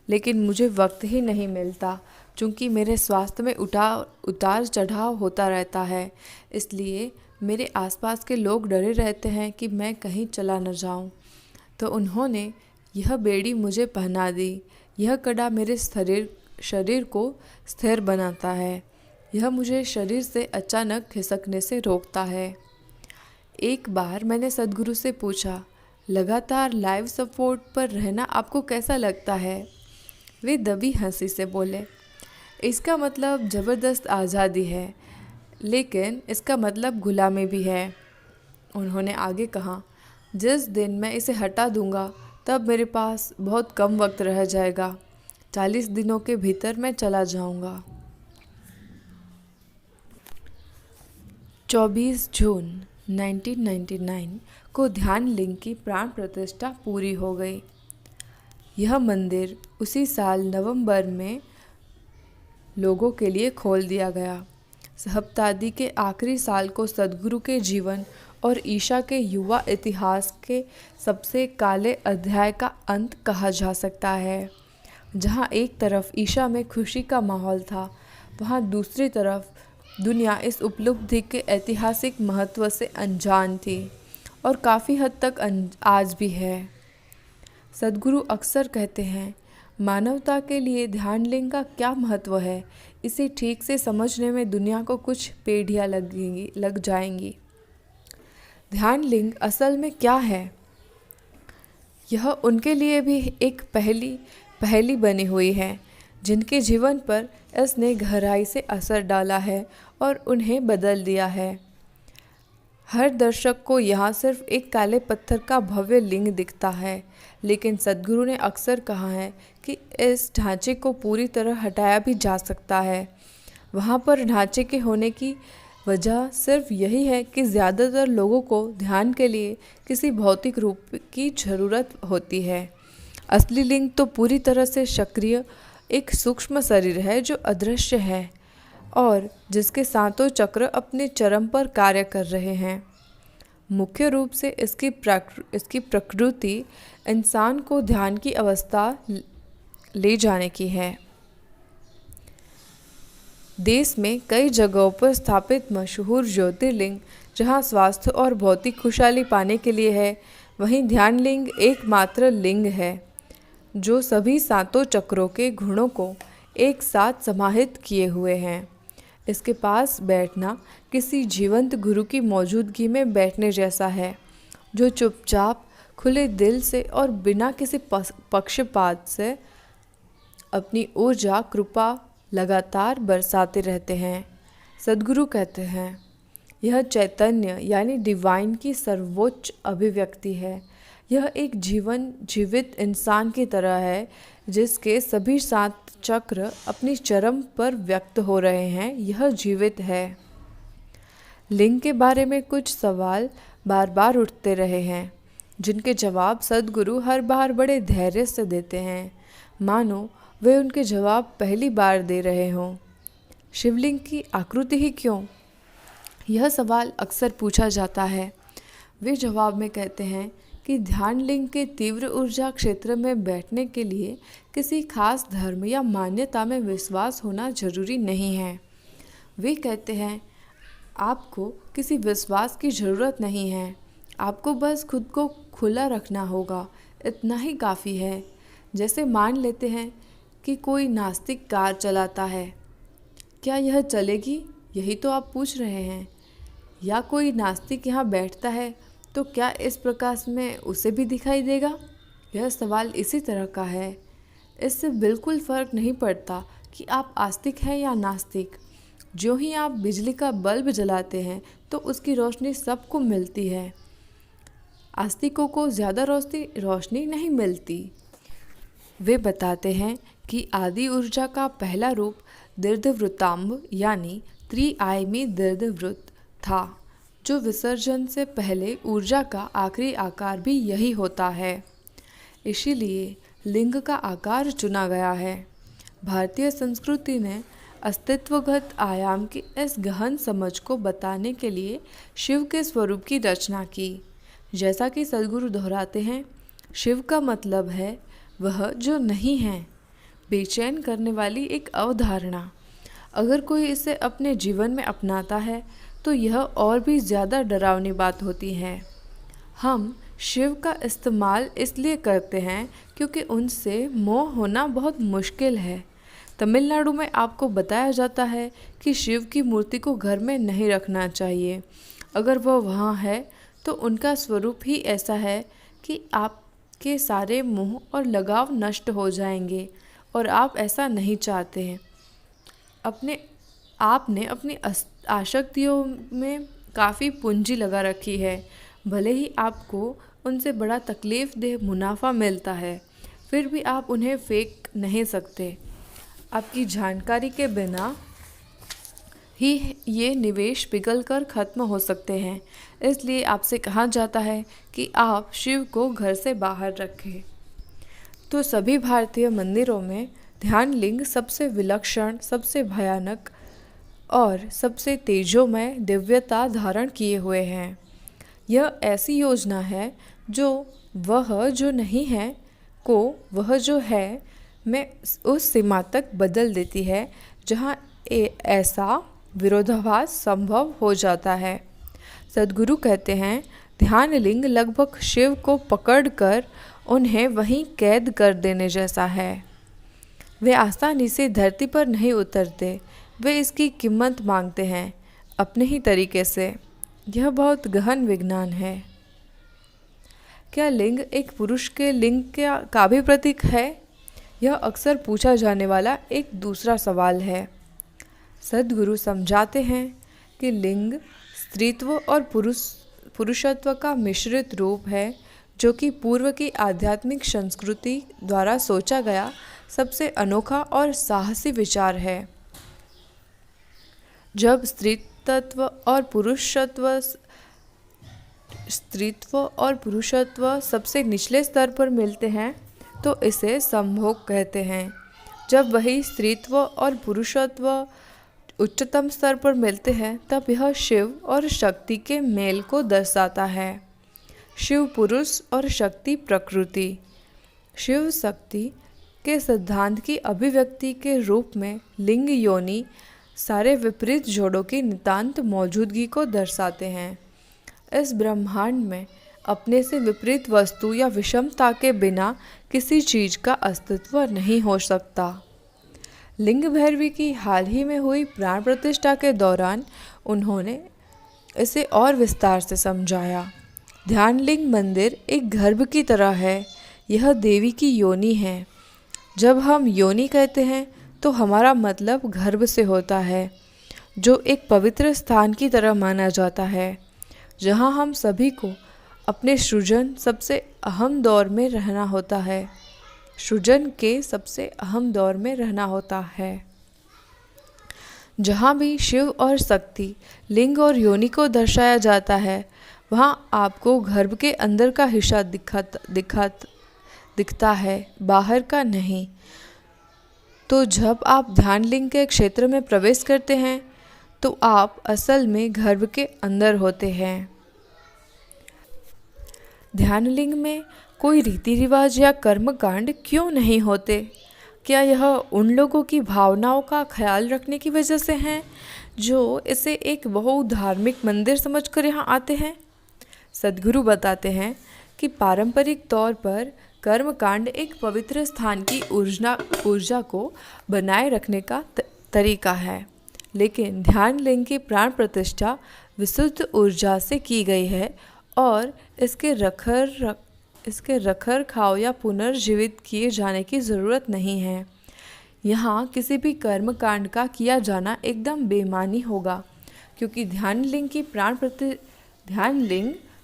लेकिन मुझे वक्त ही नहीं मिलता क्योंकि मेरे स्वास्थ्य में उतार चढ़ाव होता रहता है। इसलिए मेरे आसपास के लोग डरे रहते हैं कि मैं कहीं चला न जाऊं। तो उन्होंने यह बेड़ी मुझे पहना दी। यह कड़ा मेरे शरीर को स्थिर बनाता है। यह मुझे शरीर से अचानक खिसकने से रोकता है। एक बार मैंने सद्गुरु से पूछा, लगातार लाइफ सपोर्ट पर रहना आपको कैसा लगता है? वे दबी हंसी से बोले, इसका मतलब ज़बरदस्त आज़ादी है, लेकिन इसका मतलब गुलामी भी है। उन्होंने आगे कहा, जिस दिन मैं इसे हटा दूंगा तब मेरे पास बहुत कम वक्त रह जाएगा। 40 दिनों के भीतर मैं चला जाऊंगा। 24 जून 1999 को ध्यान लिंग की प्राण प्रतिष्ठा पूरी हो गई। यह मंदिर उसी साल नवंबर में लोगों के लिए खोल दिया गया। सहस्त्राब्दी के आखिरी साल को सद्गुरु के जीवन और ईशा के युवा इतिहास के सबसे काले अध्याय का अंत कहा जा सकता है। जहाँ एक तरफ ईशा में खुशी का माहौल था, वहाँ दूसरी तरफ दुनिया इस उपलब्धि के ऐतिहासिक महत्व से अनजान थी और काफ़ी हद तक आज भी है। सद्गुरु अक्सर कहते हैं, मानवता के लिए ध्यान लिंग का क्या महत्व है, इसे ठीक से समझने में दुनिया को कुछ पीढ़ियाँ लग जाएंगी। ध्यान लिंग असल में क्या है? यह उनके लिए भी एक पहेली बनी हुई है जिनके जीवन पर इसने गहराई से असर डाला है और उन्हें बदल दिया है। हर दर्शक को यहाँ सिर्फ एक काले पत्थर का भव्य लिंग दिखता है, लेकिन सद्गुरु ने अक्सर कहा है कि इस ढांचे को पूरी तरह हटाया भी जा सकता है। वहाँ पर ढांचे के होने की वजह सिर्फ यही है कि ज़्यादातर लोगों को ध्यान के लिए किसी भौतिक रूप की ज़रूरत होती है। असली लिंग तो पूरी तरह से सक्रिय एक सूक्ष्म शरीर है जो अदृश्य है और जिसके सातों चक्र अपने चरम पर कार्य कर रहे हैं। मुख्य रूप से इसकी प्रकृति इंसान को ध्यान की अवस्था ले जाने की है। देश में कई जगहों पर स्थापित मशहूर ज्योतिर्लिंग जहां स्वास्थ्य और भौतिक खुशहाली पाने के लिए है, वहीं ध्यान लिंग एकमात्र लिंग है जो सभी सातों चक्रों के गुणों को एक साथ समाहित किए हुए हैं। इसके पास बैठना किसी जीवंत गुरु की मौजूदगी में बैठने जैसा है, जो चुपचाप खुले दिल से और बिना किसी पक्षपात से अपनी ऊर्जा कृपा लगातार बरसाते रहते हैं। सद्गुरु कहते हैं, यह चैतन्य यानी डिवाइन की सर्वोच्च अभिव्यक्ति है। यह एक जीवित इंसान की तरह है जिसके सभी 7 चक्र अपनी चरम पर व्यक्त हो रहे हैं। यह जीवित है। लिंग के बारे में कुछ सवाल बार बार उठते रहे हैं, जिनके जवाब सद्गुरु हर बार बड़े धैर्य से देते हैं, मानो वे उनके जवाब पहली बार दे रहे हों। शिवलिंग की आकृति ही क्यों? यह सवाल अक्सर पूछा जाता है। वे जवाब में कहते हैं कि ध्यान लिंग के तीव्र ऊर्जा क्षेत्र में बैठने के लिए किसी खास धर्म या मान्यता में विश्वास होना जरूरी नहीं है। वे कहते हैं, आपको किसी विश्वास की ज़रूरत नहीं है, आपको बस खुद को खुला रखना होगा, इतना ही काफ़ी है। जैसे मान लेते हैं कि कोई नास्तिक कार चलाता है, क्या यह चलेगी? यही तो आप पूछ रहे हैं। या कोई नास्तिक यहाँ बैठता है तो क्या इस प्रकाश में उसे भी दिखाई देगा? यह सवाल इसी तरह का है। इससे बिल्कुल फ़र्क नहीं पड़ता कि आप आस्तिक हैं या नास्तिक। जो ही आप बिजली का बल्ब जलाते हैं तो उसकी रोशनी सबको मिलती है। आस्तिकों को ज़्यादा रोशनी नहीं मिलती। वे बताते हैं कि आदि ऊर्जा का पहला रूप दीर्घवृत्तांब यानी त्रिआयामी दीर्घवृत्त था, जो विसर्जन से पहले ऊर्जा का आखिरी आकार भी यही होता है। इसीलिए लिंग का आकार चुना गया है। भारतीय संस्कृति ने अस्तित्वगत आयाम की इस गहन समझ को बताने के लिए शिव के स्वरूप की रचना की। जैसा कि सद्गुरु दोहराते हैं, शिव का मतलब है वह जो नहीं है, बेचैन करने वाली एक अवधारणा। अगर कोई इसे अपने जीवन में अपनाता है तो यह और भी ज़्यादा डरावनी बात होती है। हम शिव का इस्तेमाल इसलिए करते हैं क्योंकि उनसे मोह होना बहुत मुश्किल है। तमिलनाडु में आपको बताया जाता है कि शिव की मूर्ति को घर में नहीं रखना चाहिए। अगर वह वहाँ है तो उनका स्वरूप ही ऐसा है कि आपके सारे मोह और लगाव नष्ट हो जाएंगे और आप ऐसा नहीं चाहते हैं। आपने अपनी आसक्तियों में काफ़ी पूंजी लगा रखी है। भले ही आपको उनसे बड़ा तकलीफ़देह मुनाफा मिलता है, फिर भी आप उन्हें फेंक नहीं सकते। आपकी जानकारी के बिना ही ये निवेश पिघल कर ख़त्म हो सकते हैं। इसलिए आपसे कहा जाता है कि आप शिव को घर से बाहर रखें। तो सभी भारतीय मंदिरों में ध्यान लिंग सबसे विलक्षण, सबसे भयानक और सबसे तेजोमय दिव्यता धारण किए हुए हैं। यह ऐसी योजना है जो वह जो नहीं है को वह जो है में उस सीमा तक बदल देती है जहाँ ऐसा विरोधाभास संभव हो जाता है। सद्गुरु कहते हैं, ध्यान लिंग लगभग शिव को पकड़कर उन्हें वहीं कैद कर देने जैसा है। वे आसानी से धरती पर नहीं उतरते, वे इसकी कीमत मांगते हैं अपने ही तरीके से। यह बहुत गहन विज्ञान है। क्या लिंग एक पुरुष के लिंग का भी प्रतीक है? यह अक्सर पूछा जाने वाला एक दूसरा सवाल है। सद्गुरु समझाते हैं कि लिंग स्त्रीत्व और पुरुषत्व का मिश्रित रूप है, जो कि पूर्व की आध्यात्मिक संस्कृति द्वारा सोचा गया सबसे अनोखा और साहसी विचार है। जब स्त्रीत्व और पुरुषत्व सबसे निचले स्तर पर मिलते हैं तो इसे संभोग कहते हैं। जब वही स्त्रीत्व और पुरुषत्व उच्चतम स्तर पर मिलते हैं तब यह शिव और शक्ति के मेल को दर्शाता है। शिव पुरुष और शक्ति प्रकृति। शिव शक्ति के सिद्धांत की अभिव्यक्ति के रूप में लिंग योनि सारे विपरीत जोड़ों की नितांत मौजूदगी को दर्शाते हैं। इस ब्रह्मांड में अपने से विपरीत वस्तु या विषमता के बिना किसी चीज़ का अस्तित्व नहीं हो सकता। लिंग भैरवी की हाल ही में हुई प्राण प्रतिष्ठा के दौरान उन्होंने इसे और विस्तार से समझाया। ध्यान लिंग मंदिर एक गर्भ की तरह है। यह देवी की योनि है। जब हम योनि कहते हैं तो हमारा मतलब गर्भ से होता है, जो एक पवित्र स्थान की तरह माना जाता है, जहाँ हम सभी को अपने सृजन सबसे अहम दौर में रहना होता है। सृजन के सबसे अहम दौर में रहना होता है। जहाँ भी शिव और शक्ति, लिंग और योनि को दर्शाया जाता है, वहाँ आपको गर्भ के अंदर का हिस्सा दिखता है, बाहर का नहीं। तो जब आप ध्यान लिंग के क्षेत्र में प्रवेश करते हैं तो आप असल में गर्भ के अंदर होते हैं। ध्यान लिंग में कोई रीति रिवाज या कर्मकांड क्यों नहीं होते? क्या यह उन लोगों की भावनाओं का ख्याल रखने की वजह से हैं जो इसे एक बहुधार्मिक मंदिर समझकर यहाँ आते हैं? सद्गुरु बताते हैं कि पारंपरिक तौर पर कर्मकांड एक पवित्र स्थान की ऊर्जा को बनाए रखने का तरीका है, लेकिन ध्यान लिंग की प्राण प्रतिष्ठा विशुद्ध ऊर्जा से की गई है और इसके इसके रखरखाव या पुनर्जीवित किए जाने की ज़रूरत नहीं है। यहाँ किसी भी कर्म कांड का किया जाना एकदम बेमानी होगा, क्योंकि ध्यानलिंग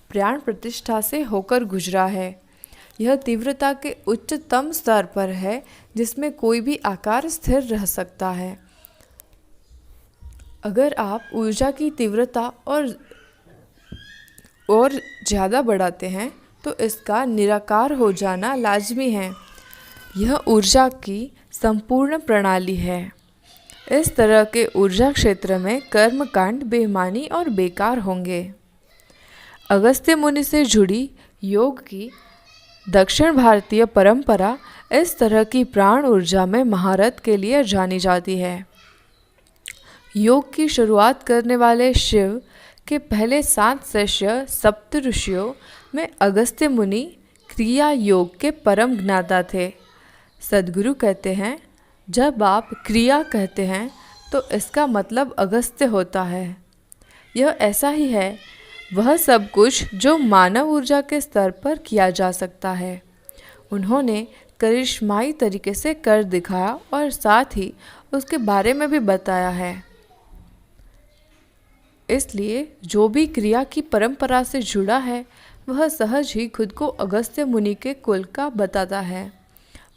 प्राण प्रतिष्ठा से होकर गुजरा है। यह तीव्रता के उच्चतम स्तर पर है जिसमें कोई भी आकार स्थिर रह सकता है। अगर आप ऊर्जा की तीव्रता और ज़्यादा बढ़ाते हैं तो इसका निराकार हो जाना लाजमी है। यह ऊर्जा की संपूर्ण प्रणाली है। इस तरह के ऊर्जा क्षेत्र में कर्मकांड बेमानी और बेकार होंगे। अगस्त्य मुनि से जुड़ी योग की दक्षिण भारतीय परंपरा इस तरह की प्राण ऊर्जा में महारत के लिए जानी जाती है। योग की शुरुआत करने वाले शिव के पहले 7 शिष्य सप्त ऋषियों में अगस्त्य मुनि क्रिया योग के परम ज्ञाता थे। सद्गुरु कहते हैं, जब आप क्रिया कहते हैं तो इसका मतलब अगस्त्य होता है। यह ऐसा ही है, वह सब कुछ जो मानव ऊर्जा के स्तर पर किया जा सकता है उन्होंने करिश्माई तरीके से कर दिखाया और साथ ही उसके बारे में भी बताया है। इसलिए जो भी क्रिया की परंपरा से जुड़ा है वह सहज ही खुद को अगस्त्य मुनि के कुल का बताता है।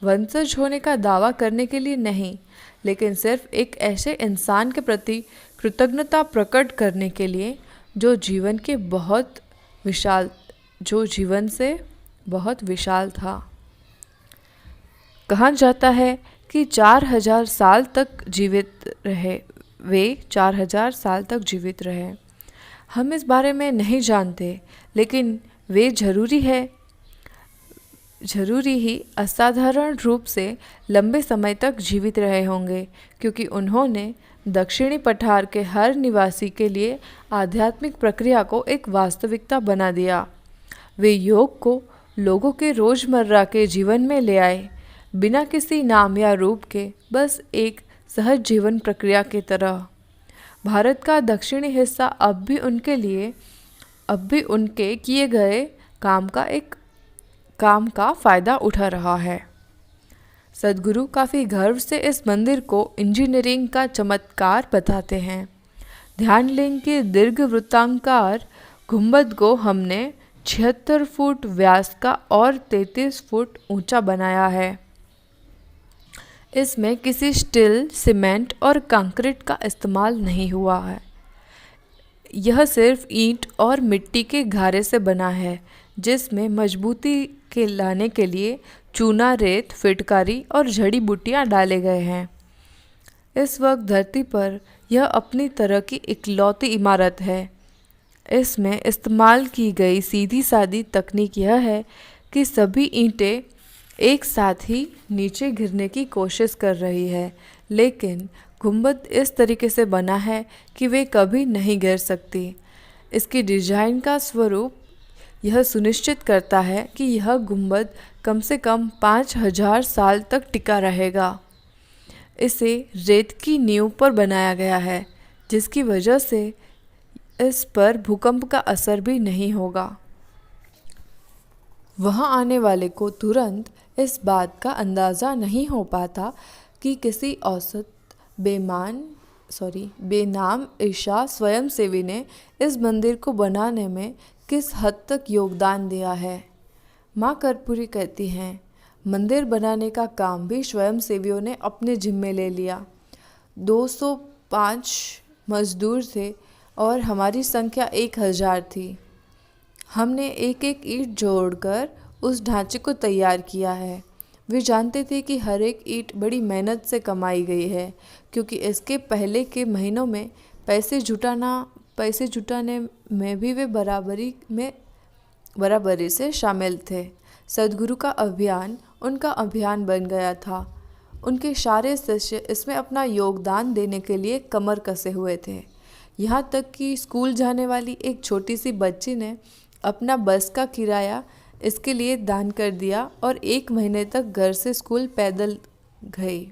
वंशज होने का दावा करने के लिए नहीं, लेकिन सिर्फ एक ऐसे इंसान के प्रति कृतज्ञता प्रकट करने के लिए जो जीवन से बहुत विशाल था। कहा जाता है कि 4000 साल तक जीवित रहे। वे 4000 साल तक जीवित रहे। हम इस बारे में नहीं जानते, लेकिन वे जरूरी ही असाधारण रूप से लंबे समय तक जीवित रहे होंगे, क्योंकि उन्होंने दक्षिणी पठार के हर निवासी के लिए आध्यात्मिक प्रक्रिया को एक वास्तविकता बना दिया। वे योग को लोगों के रोजमर्रा के जीवन में ले आए, बिना किसी नाम या रूप के, बस एक सहज जीवन प्रक्रिया की तरह। भारत का दक्षिणी हिस्सा अब भी उनके किए गए काम का फायदा उठा रहा है। सद्गुरु काफ़ी गर्व से इस मंदिर को इंजीनियरिंग का चमत्कार बताते हैं। ध्यानलिंग के दीर्घ वृत्ताकार गुंबद को हमने 76 फुट व्यास का और 33 फुट ऊंचा बनाया है। इसमें किसी स्टील, सीमेंट और कंक्रीट का इस्तेमाल नहीं हुआ है। यह सिर्फ ईंट और मिट्टी के घारे से बना है, जिसमें मजबूती के लाने के लिए चूना, रेत, फिटकारी और जड़ी बूटियाँ डाले गए हैं। इस वक्त धरती पर यह अपनी तरह की इकलौती इमारत है। इसमें इस्तेमाल की गई सीधी सादी तकनीक यह है कि सभी ईंटें एक साथ ही नीचे गिरने की कोशिश कर रही है, लेकिन गुंबद इस तरीके से बना है कि वे कभी नहीं गिर सकती। इसकी डिजाइन का स्वरूप यह सुनिश्चित करता है कि यह गुंबद कम से कम 5000 साल तक टिका रहेगा। इसे रेत की नींव पर बनाया गया है, जिसकी वजह से इस पर भूकंप का असर भी नहीं होगा। वहाँ आने वाले को तुरंत इस बात का अंदाज़ा नहीं हो पाता कि किसी बेनाम ईशा स्वयंसेवी ने इस मंदिर को बनाने में किस हद तक योगदान दिया है। माँ कर्पूरी कहती हैं, मंदिर बनाने का काम भी स्वयंसेवियों ने अपने जिम्मे ले लिया। 205 मजदूर थे और हमारी संख्या 1000 थी। हमने एक एक ईंट जोड़कर उस ढांचे को तैयार किया है। वे जानते थे कि हर एक ईंट बड़ी मेहनत से कमाई गई है, क्योंकि इसके पहले के महीनों में पैसे जुटाने में भी वे बराबरी से शामिल थे। सद्गुरु का अभियान उनका अभियान बन गया था। उनके सारे शिष्य इसमें अपना योगदान देने के लिए कमर कसे हुए थे। यहाँ तक कि स्कूल जाने वाली एक छोटी सी बच्ची ने अपना बस का किराया इसके लिए दान कर दिया और 1 महीने तक घर से स्कूल पैदल गई।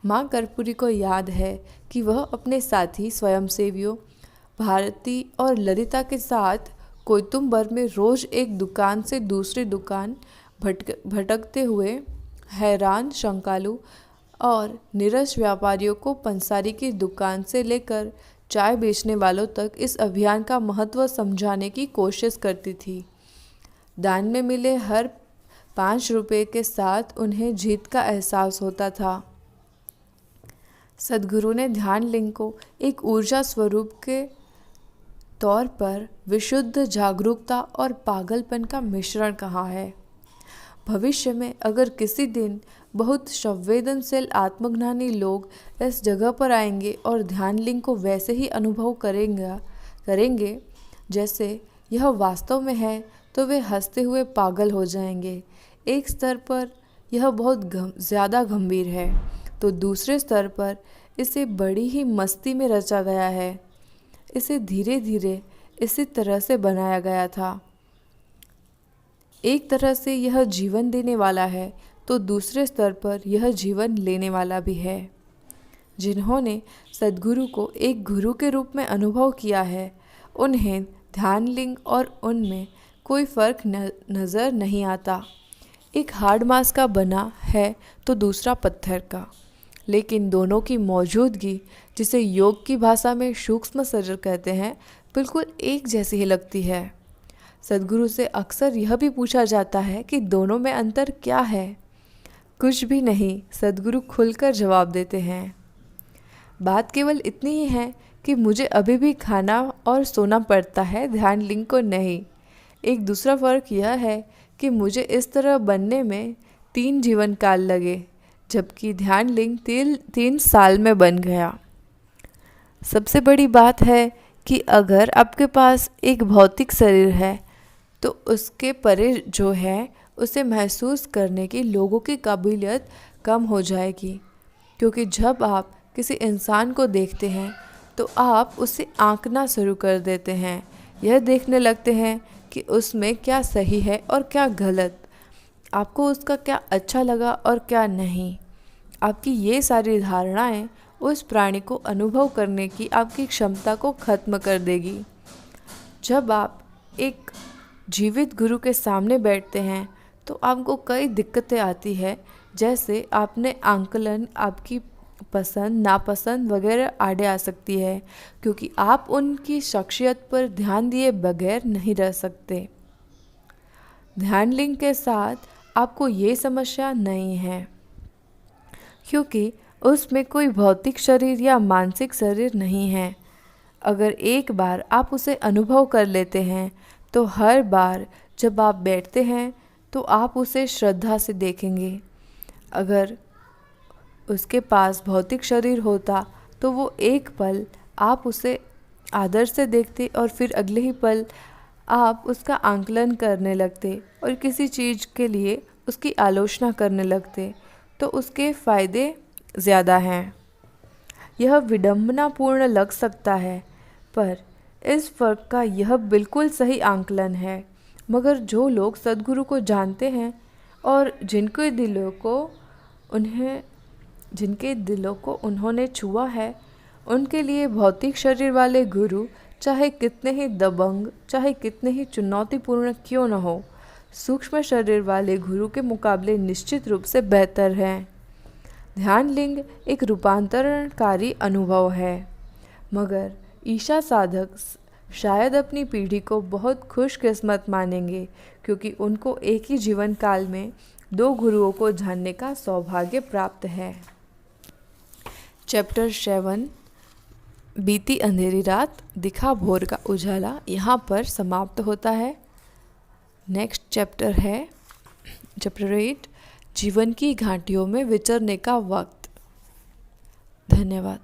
माँ कर्पूरी को याद है कि वह अपने साथी स्वयंसेवियों भारती और ललिता के साथ कोयतुम्बर में रोज एक दुकान से दूसरी दुकान भटकते हुए हैरान शंकालु और निरस व्यापारियों को पंसारी की दुकान से लेकर चाय बेचने वालों तक इस अभियान का महत्व समझाने की कोशिश करती थी। दान में मिले हर 5 रुपये के साथ उन्हें जीत का एहसास होता था। सद्गुरु ने ध्यान लिंग को एक ऊर्जा स्वरूप के तौर पर विशुद्ध जागरूकता और पागलपन का मिश्रण कहा है। भविष्य में अगर किसी दिन बहुत संवेदनशील आत्मज्ञानी लोग इस जगह पर आएंगे और ध्यान लिंग को वैसे ही अनुभव करेंगे जैसे यह वास्तव में है, तो वे हंसते हुए पागल हो जाएंगे। एक स्तर पर यह बहुत ज़्यादा गंभीर है, तो दूसरे स्तर पर इसे बड़ी ही मस्ती में रचा गया है। इसे धीरे धीरे इसी तरह से बनाया गया था। एक तरह से यह जीवन देने वाला है, तो दूसरे स्तर पर यह जीवन लेने वाला भी है। जिन्होंने सद्गुरु को एक गुरु के रूप में अनुभव किया है, उन्हें ध्यान लिंग और उनमें कोई फर्क नज़र नहीं आता। एक हार्ड मास का बना है तो दूसरा पत्थर का, लेकिन दोनों की मौजूदगी, जिसे योग की भाषा में सूक्ष्म शरीर कहते हैं, बिल्कुल एक जैसी ही लगती है। सद्गुरु से अक्सर यह भी पूछा जाता है कि दोनों में अंतर क्या है। कुछ भी नहीं, सद्गुरु खुलकर जवाब देते हैं। बात केवल इतनी ही है कि मुझे अभी भी खाना और सोना पड़ता है, ध्यान लिंग को नहीं। एक दूसरा फ़र्क यह है कि मुझे इस तरह बनने में 3 जीवन काल लगे, जबकि ध्यान लिंग 3 साल में बन गया। सबसे बड़ी बात है कि अगर आपके पास एक भौतिक शरीर है, तो उसके परे जो है उसे महसूस करने की लोगों की काबिलियत कम हो जाएगी, क्योंकि जब आप किसी इंसान को देखते हैं तो आप उसे आंकना शुरू कर देते हैं। यह देखने लगते हैं कि उसमें क्या सही है और क्या गलत, आपको उसका क्या अच्छा लगा और क्या नहीं। आपकी ये सारी धारणाएं उस प्राणी को अनुभव करने की आपकी क्षमता को ख़त्म कर देगी। जब आप एक जीवित गुरु के सामने बैठते हैं तो आपको कई दिक्कतें आती है, जैसे आपने आंकलन, आपकी पसंद नापसंद वगैरह आड़े आ सकती है, क्योंकि आप उनकी शख्सियत पर ध्यान दिए बगैर नहीं रह सकते। ध्यान लिंग के साथ आपको ये समस्या नहीं है, क्योंकि उसमें कोई भौतिक शरीर या मानसिक शरीर नहीं है। अगर एक बार आप उसे अनुभव कर लेते हैं, तो हर बार जब आप बैठते हैं तो आप उसे श्रद्धा से देखेंगे। अगर उसके पास भौतिक शरीर होता तो वो एक पल आप उसे आदर से देखते और फिर अगले ही पल आप उसका आंकलन करने लगते और किसी चीज़ के लिए उसकी आलोचना करने लगते, तो उसके फ़ायदे ज़्यादा हैं। यह विडंबनापूर्ण लग सकता है, पर इस फ़र्क का यह बिल्कुल सही आंकलन है। मगर जो लोग सद्गुरु को जानते हैं और जिनके दिलों को उन्होंने छुआ है, उनके लिए भौतिक शरीर वाले गुरु चाहे कितने ही दबंग, चाहे कितने ही चुनौतीपूर्ण क्यों न हो, सूक्ष्म शरीर वाले गुरु के मुकाबले निश्चित रूप से बेहतर हैं। ध्यान लिंग एक रूपांतरणकारी अनुभव है, मगर ईशा साधक शायद अपनी पीढ़ी को बहुत खुशकिस्मत मानेंगे, क्योंकि उनको एक ही जीवन काल में 2 गुरुओं को जानने का सौभाग्य प्राप्त है। चैप्टर 7 बीती अंधेरी रात दिखा भोर का उजाला यहाँ पर समाप्त होता है। नेक्स्ट चैप्टर है चैप्टर 8 जीवन की घाटियों में विचरने का वक्त। धन्यवाद।